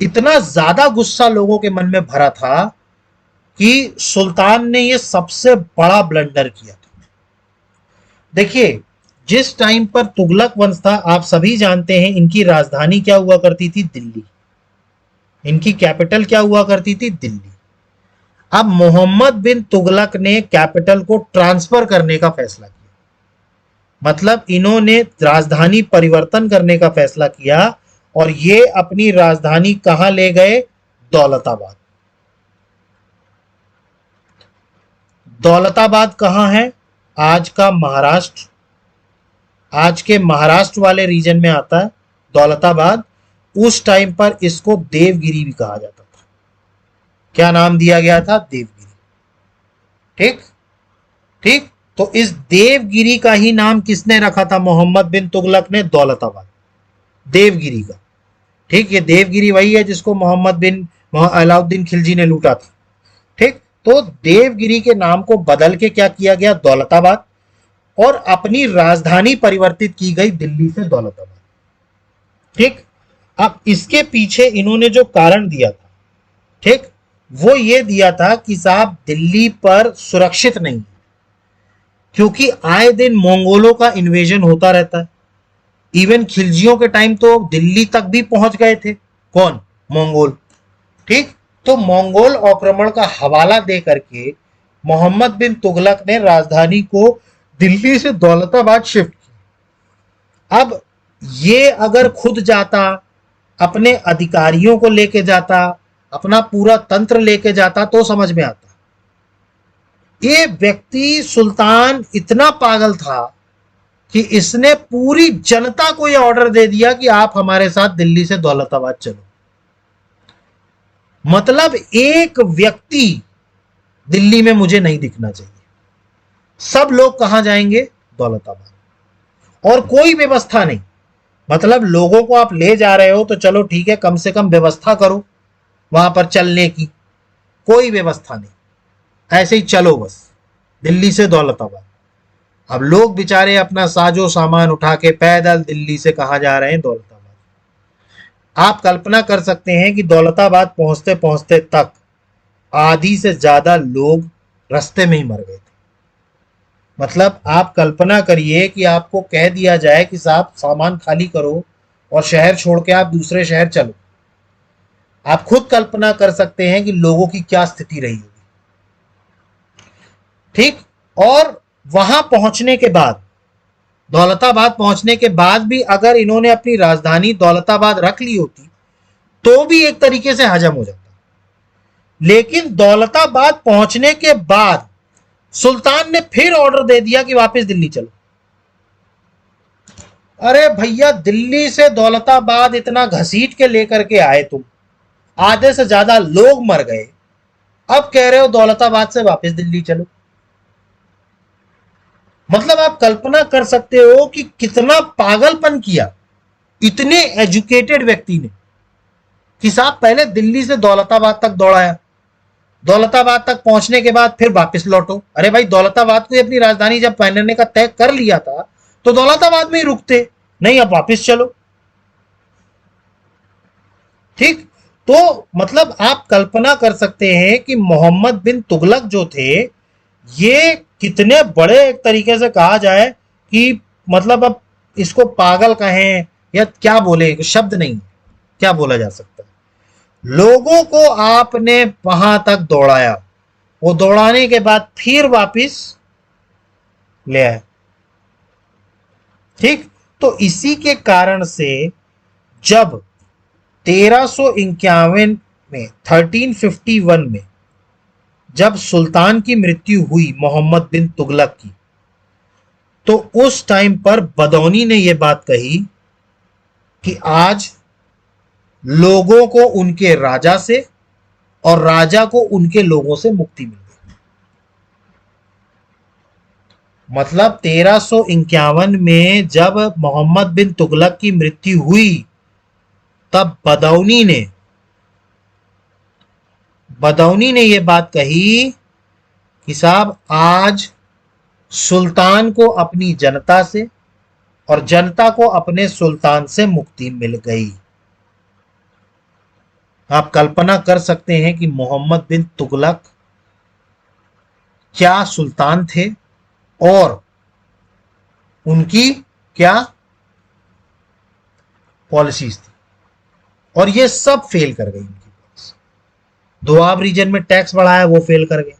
इतना ज्यादा गुस्सा लोगों के मन में भरा था कि सुल्तान ने यह सबसे बड़ा ब्लंडर किया था। देखिए, जिस टाइम पर तुगलक वंश था, आप सभी जानते हैं इनकी राजधानी क्या हुआ करती थी, दिल्ली। इनकी कैपिटल क्या हुआ करती थी, दिल्ली। अब मोहम्मद बिन तुगलक ने कैपिटल को ट्रांसफर करने का फैसला किया। मतलब इन्होंने राजधानी परिवर्तन करने का फैसला किया और ये अपनी राजधानी कहां ले गए, दौलताबाद। दौलताबाद कहां है, आज का महाराष्ट्र, आज के महाराष्ट्र वाले रीजन में आता है दौलताबाद। उस टाइम पर इसको देवगिरी भी कहा जाता था। क्या नाम दिया गया था, देवगिरी। ठीक ठीक, तो इस देवगिरी का ही नाम किसने रखा था, मोहम्मद बिन तुगलक ने, दौलताबाद, देवगिरी का। ठीक, ये देवगिरी वही है जिसको मोहम्मद बिन अलाउद्दीन खिलजी ने लूटा था। ठीक, तो देवगिरी के नाम को बदल के क्या किया गया, दौलताबाद, और अपनी राजधानी परिवर्तित की गई दिल्ली से दौलताबाद। ठीक, अब इसके पीछे इन्होंने जो कारण दिया था, ठीक, वो ये दिया था कि साहब दिल्ली पर सुरक्षित नहीं, क्योंकि आए दिन मंगोलों का इन्वेजन होता रहता है। इवन खिलजियों के टाइम तो दिल्ली तक भी पहुंच गए थे, कौन, मंगोल। ठीक, तो मंगोल आक्रमण का हवाला दे करके मोहम्मद बिन तुगलक ने राजधानी को दिल्ली से दौलताबाद शिफ्ट किया। अब ये अगर खुद जाता, अपने अधिकारियों को लेके जाता, अपना पूरा तंत्र लेके जाता तो समझ में आता। ये व्यक्ति सुल्तान इतना पागल था कि इसने पूरी जनता को यह ऑर्डर दे दिया कि आप हमारे साथ दिल्ली से दौलताबाद चलो। मतलब एक व्यक्ति दिल्ली में मुझे नहीं दिखना चाहिए, सब लोग कहां जाएंगे, दौलताबाद। और कोई व्यवस्था नहीं, मतलब लोगों को आप ले जा रहे हो तो चलो ठीक है, कम से कम व्यवस्था करो वहां पर चलने की। कोई व्यवस्था नहीं, ऐसे ही चलो बस दिल्ली से दौलताबाद। अब लोग बेचारे अपना साजो सामान उठा के पैदल दिल्ली से कहां जा रहे हैं, दौलताबाद। आप कल्पना कर सकते हैं कि दौलताबाद पहुंचते पहुंचते तक आधी से ज्यादा लोग रास्ते में ही मर गए थे। मतलब आप कल्पना करिए कि आपको कह दिया जाए कि साहब सामान खाली करो और शहर छोड़ के आप दूसरे शहर चलो। आप खुद कल्पना कर सकते हैं कि लोगों की क्या स्थिति रही होगी। ठीक, और वहां पहुंचने के बाद, दौलताबाद पहुंचने के बाद भी अगर इन्होंने अपनी राजधानी दौलताबाद रख ली होती तो भी एक तरीके से हजम हो जाता। लेकिन दौलताबाद पहुंचने के बाद सुल्तान ने फिर ऑर्डर दे दिया कि वापस दिल्ली चलो। अरे भैया, दिल्ली से दौलताबाद इतना घसीट के लेकर के आए तुम, आधे से ज्यादा लोग मर गए, अब कह रहे हो दौलताबाद से वापस दिल्ली चलो। मतलब आप कल्पना कर सकते हो कि कितना पागलपन किया इतने एजुकेटेड व्यक्ति ने, कि साहब पहले दिल्ली से दौलताबाद तक दौड़ाया, दौलताबाद तक पहुंचने के बाद फिर वापस लौटो। अरे भाई, दौलताबाद को अपनी राजधानी जब पहनने का तय कर लिया था तो दौलताबाद में ही रुकते, नहीं अब वापस चलो। ठीक। तो मतलब आप कल्पना कर सकते हैं कि मोहम्मद बिन तुगलक जो थे, ये कितने बड़े, एक तरीके से कहा जाए कि मतलब अब इसको पागल कहें या क्या बोले, शब्द नहीं, क्या बोला जा सकता है। लोगों को आपने वहां तक दौड़ाया, वो दौड़ाने के बाद फिर वापिस ले आए। ठीक। तो इसी के कारण से जब 1351 में 1351 में जब सुल्तान की मृत्यु हुई मोहम्मद बिन तुगलक की, तो उस टाइम पर बदौनी ने यह बात कही कि आज लोगों को उनके राजा से और राजा को उनके लोगों से मुक्ति मिल गई। मतलब 1351 में जब मोहम्मद बिन तुगलक की मृत्यु हुई, तब बदौनी ने यह बात कही कि साहब आज सुल्तान को अपनी जनता से और जनता को अपने सुल्तान से मुक्ति मिल गई। आप कल्पना कर सकते हैं कि मोहम्मद बिन तुगलक क्या सुल्तान थे और उनकी क्या पॉलिसीज थी, और ये सब फेल कर गई उनकी पॉलिसी। दोआब रीजन में टैक्स बढ़ाया, वो फेल कर गए।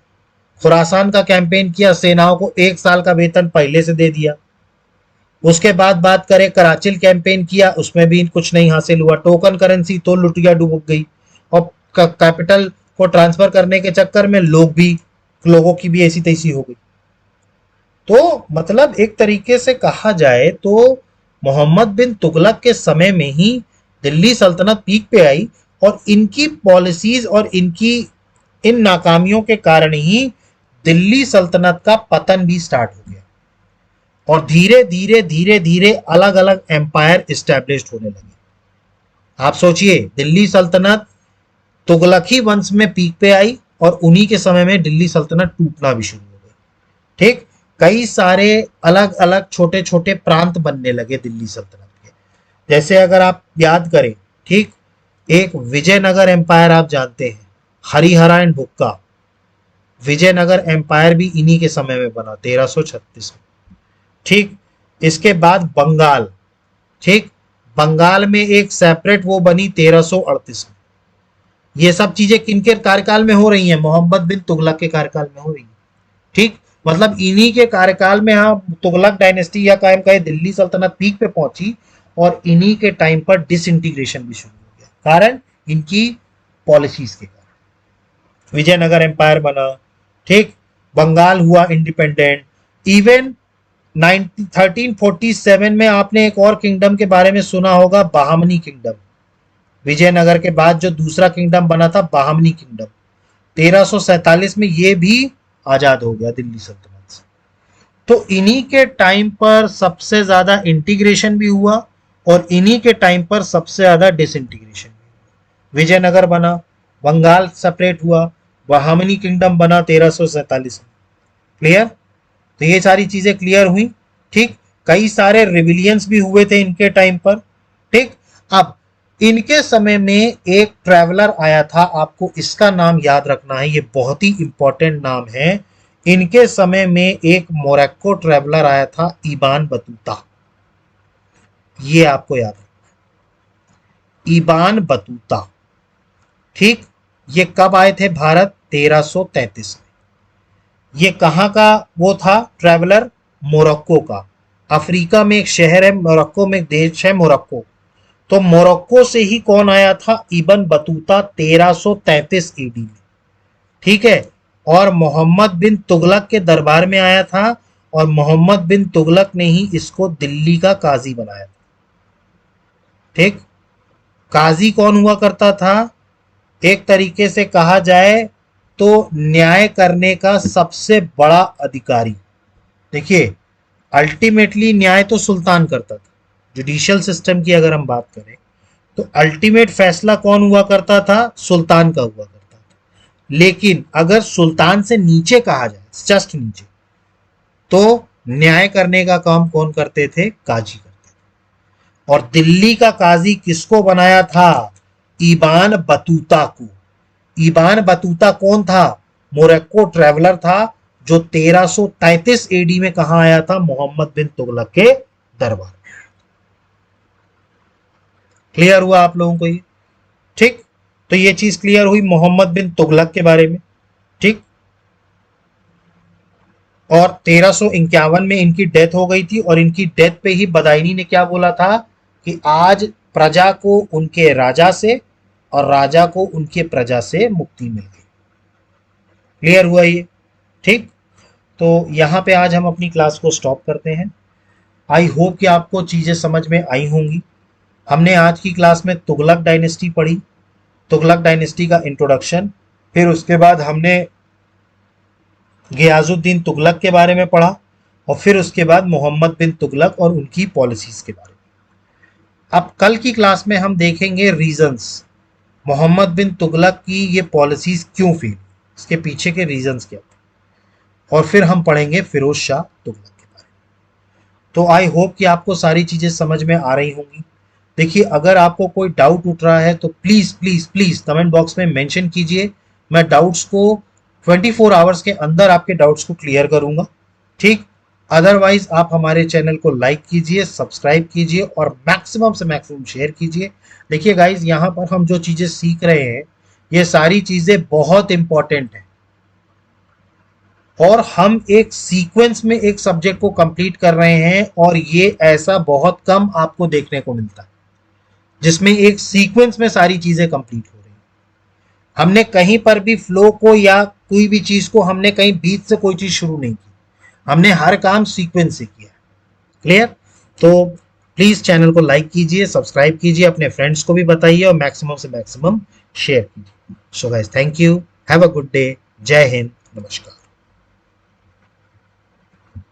खुरासान का कैंपेन किया, सेनाओं को 1 साल का वेतन पहले से दे दिया। उसके बाद बात करें, कराचिल कैंपेन किया, उसमें भी कुछ नहीं हासिल हुआ। टोकन करेंसी तो लुटिया डूब गई, और कैपिटल को ट्रांसफर करने के चक्कर में लोगों की भी ऐसी तैसी हो गई। तो मतलब एक तरीके से कहा जाए तो मोहम्मद बिन तुगलक के समय में ही दिल्ली सल्तनत पीक पे आई, और इनकी पॉलिसीज और इन नाकामियों के कारण ही दिल्ली सल्तनत का पतन भी स्टार्ट हो गया, और धीरे धीरे धीरे धीरे अलग अलग एम्पायर इस्टेब्लिश होने लगे। आप सोचिए, दिल्ली सल्तनत तुगलकी वंश में पीक पे आई, और उन्हीं के समय में दिल्ली सल्तनत टूटना भी शुरू हो गई। ठीक। कई सारे अलग अलग छोटे छोटे प्रांत बनने लगे दिल्ली सल्तनत के। जैसे अगर आप याद करें, ठीक, एक विजयनगर एम्पायर आप जानते हैं, हरिहरा एंड हुक्का, विजयनगर एम्पायर भी इन्हीं के समय में बना 1336 में। ठीक। इसके बाद बंगाल, ठीक, बंगाल में एक सेपरेट वो बनी 1338 में। ये सब चीजें किनके कार्यकाल में हो रही हैं? मोहम्मद बिन तुगलक के कार्यकाल में हो रही है। ठीक। मतलब इन्हीं के कार्यकाल में तुगलक डायनेस्टी या कायम कहे दिल्ली सल्तनत पीक पे पहुंची, और इन्हीं के टाइम पर डिसइंटीग्रेशन भी शुरू हो गया, कारण इनकी पॉलिसीज के कारण। विजयनगर एम्पायर बना, ठीक, बंगाल हुआ इंडिपेंडेंट। इवन 1347 में आपने एक और किंगडम के बारे में सुना होगा, बहामनी किंगडम। विजयनगर के बाद जो दूसरा किंगडम बना था, बहामनी किंगडम, 1347 में ये भी आजाद हो गया दिल्ली सल्तनत से। तो इन्हीं के टाइम पर सबसे ज्यादा इंटीग्रेशन भी हुआ, और इन्हीं के टाइम पर सबसे ज्यादा डिसइंटीग्रेशन भी हुआ। विजयनगर बना, बंगाल सेपरेट हुआ, बहामनी किंगडम बना 1347 में। क्लियर? तो ये सारी चीजें क्लियर हुई। ठीक। कई सारे रिविलियंस भी हुए थे इनके टाइम पर। ठीक। अब इनके समय में एक ट्रैवलर आया था, आपको इसका नाम याद रखना है, ये बहुत ही इंपॉर्टेंट नाम है। इनके समय में एक मोरक्को ट्रैवलर आया था, इबान बतूता। ये आपको याद रखना, इबान बतूता। ठीक। ये कब आए थे भारत? 1333 में। ये कहां का वो था ट्रैवलर? मोरक्को का। अफ्रीका में एक शहर है मोरक्को में, एक देश है मोरक्को। तो मोरक्को से ही कौन आया था? इबन बतूता, 1333 ईडी में। ठीक है। और मोहम्मद बिन तुगलक के दरबार में आया था, और मोहम्मद बिन तुगलक ने ही इसको दिल्ली का काजी बनाया था। ठीक, काजी कौन हुआ करता था? एक तरीके से कहा जाए तो न्याय करने का सबसे बड़ा अधिकारी। देखिए, अल्टीमेटली न्याय तो सुल्तान करता था। जुडिशियल सिस्टम की अगर हम बात करें तो अल्टीमेट फैसला कौन हुआ करता था? सुल्तान का हुआ करता था। लेकिन अगर सुल्तान से नीचे कहा जाए, जस्ट नीचे, तो न्याय करने का काम कौन करते थे? काजी करते थे। और दिल्ली का काजी किसको बनाया था? इबान बतूता को। इबान बतूता कौन था? मोरक्को ट्रेवलर था जो 1333 एडी में कहा आया था? मोहम्मद बिन तुगलक के दरबार। क्लियर हुआ आप लोगों को ये? ठीक, तो ये चीज क्लियर हुई मोहम्मद बिन तुगलक के बारे में। ठीक, और 1351 में इनकी डेथ हो गई थी और इनकी डेथ पे ही बदायूनी ने क्या बोला था कि आज प्रजा को उनके राजा से और राजा को उनके प्रजा से मुक्ति मिल गई। क्लियर हुआ ये? ठीक, तो यहां पे आज हम अपनी क्लास को स्टॉप करते हैं। आई होप कि आपको चीजें समझ में आई होंगी। हमने आज की क्लास में तुगलक डायनेस्टी पढ़ी, तुगलक डायनेस्टी का इंट्रोडक्शन, फिर उसके बाद हमने गियाजुद्दीन तुगलक के बारे में पढ़ा और फिर उसके बाद मोहम्मद बिन तुगलक और उनकी पॉलिसीज के बारे में। अब कल की क्लास में हम देखेंगे रीजंस, मोहम्मद बिन तुगलक की ये पॉलिसीज क्यों फेल, इसके पीछे के रीजंस क्या थे, और फिर हम पढ़ेंगे फिरोज शाह तुगलक के बारे में। तो आई होप कि आपको सारी चीजें समझ में आ रही होंगी। देखिए, अगर आपको कोई डाउट उठ रहा है तो please please please comment box में मेंशन कीजिए। मैं डाउट्स को 24 आवर्स के अंदर आपके डाउट्स को क्लियर करूंगा। ठीक, अदरवाइज आप हमारे चैनल को लाइक कीजिए, सब्सक्राइब कीजिए और मैक्सिमम से मैक्सिमम शेयर कीजिए। देखिए गाइज, यहाँ पर हम जो चीजें सीख रहे हैं ये सारी चीजें बहुत इंपॉर्टेंट हैं और हम एक सीक्वेंस में एक सब्जेक्ट को कंप्लीट कर रहे हैं और ये ऐसा बहुत कम आपको देखने को मिलता है जिसमें एक सीक्वेंस में सारी चीजें कंप्लीट हो रही हैं। हमने कहीं पर भी फ्लो को या कोई भी चीज को हमने कहीं बीच से कोई चीज शुरू नहीं की, हमने हर काम सीक्वेंस से किया। क्लियर? तो प्लीज चैनल को लाइक कीजिए, सब्सक्राइब कीजिए, अपने फ्रेंड्स को भी बताइए और मैक्सिमम से मैक्सिमम शेयर कीजिए। So guys, thank you, have a good day, जय हिंद, नमस्कार।